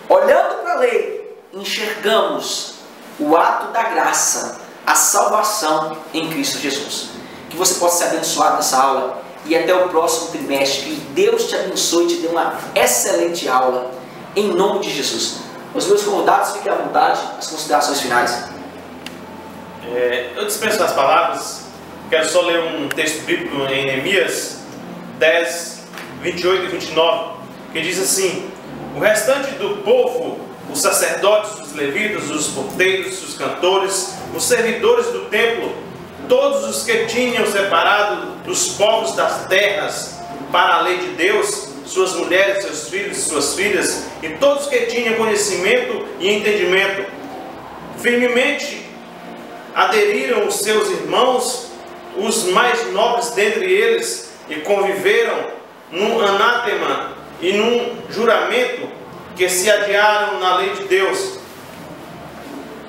olhando para a lei, enxergamos o ato da graça, a salvação em Cristo Jesus. Que você possa ser abençoado nessa aula, e até o próximo trimestre. Que Deus te abençoe e te dê uma excelente aula, em nome de Jesus. Os meus convidados, fiquem à vontade, as considerações finais. Eu dispenso as palavras, quero só ler um texto bíblico em Neemias 10, 28 e 29, que diz assim: o restante do povo, os sacerdotes, os levitas, os porteiros, os cantores, os servidores do templo, todos os que tinham separado os povos das terras para a lei de Deus, suas mulheres, seus filhos e suas filhas, e todos que tinham conhecimento e entendimento, firmemente aderiram os seus irmãos, os mais nobres dentre eles, e conviveram num anátema e num juramento que se adiaram na lei de Deus,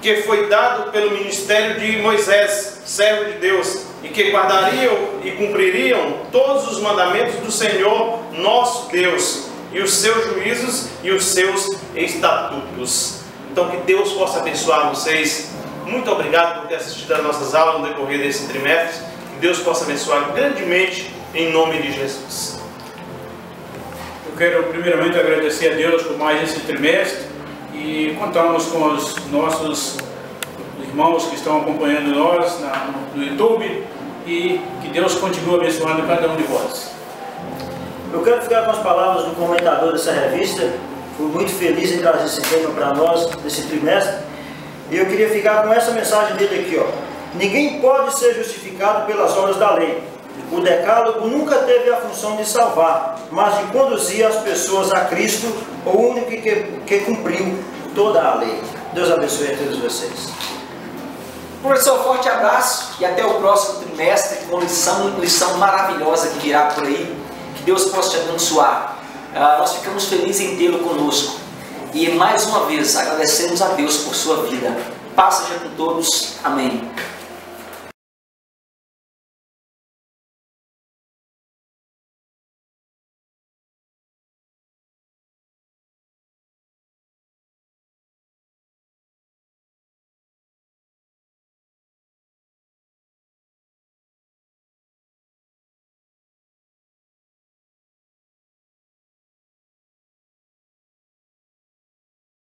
que foi dado pelo ministério de Moisés, servo de Deus, e que guardariam e cumpririam todos os mandamentos do Senhor nosso Deus, e os seus juízos e os seus estatutos. Então que Deus possa abençoar vocês. Muito obrigado por ter assistido às nossas aulas no decorrer desse trimestre. Que Deus possa abençoar grandemente em nome de Jesus. Eu quero primeiramente agradecer a Deus por mais esse trimestre e contamos com os nossos irmãos que estão acompanhando nós no YouTube, e que Deus continue abençoando cada um de vós. Eu quero ficar com as palavras do comentador dessa revista. Fui muito feliz em trazer esse tema para nós, desse trimestre. E eu queria ficar com essa mensagem dele aqui, ó. Ninguém pode ser justificado pelas obras da lei. O decálogo nunca teve a função de salvar, mas de conduzir as pessoas a Cristo, o único que cumpriu toda a lei. Deus abençoe a todos vocês. Professor, forte abraço e até o próximo trimestre com lição maravilhosa que virá por aí. Que Deus possa te abençoar. Nós ficamos felizes em tê-lo conosco. E mais uma vez agradecemos a Deus por sua vida. Paz seja com todos. Amém.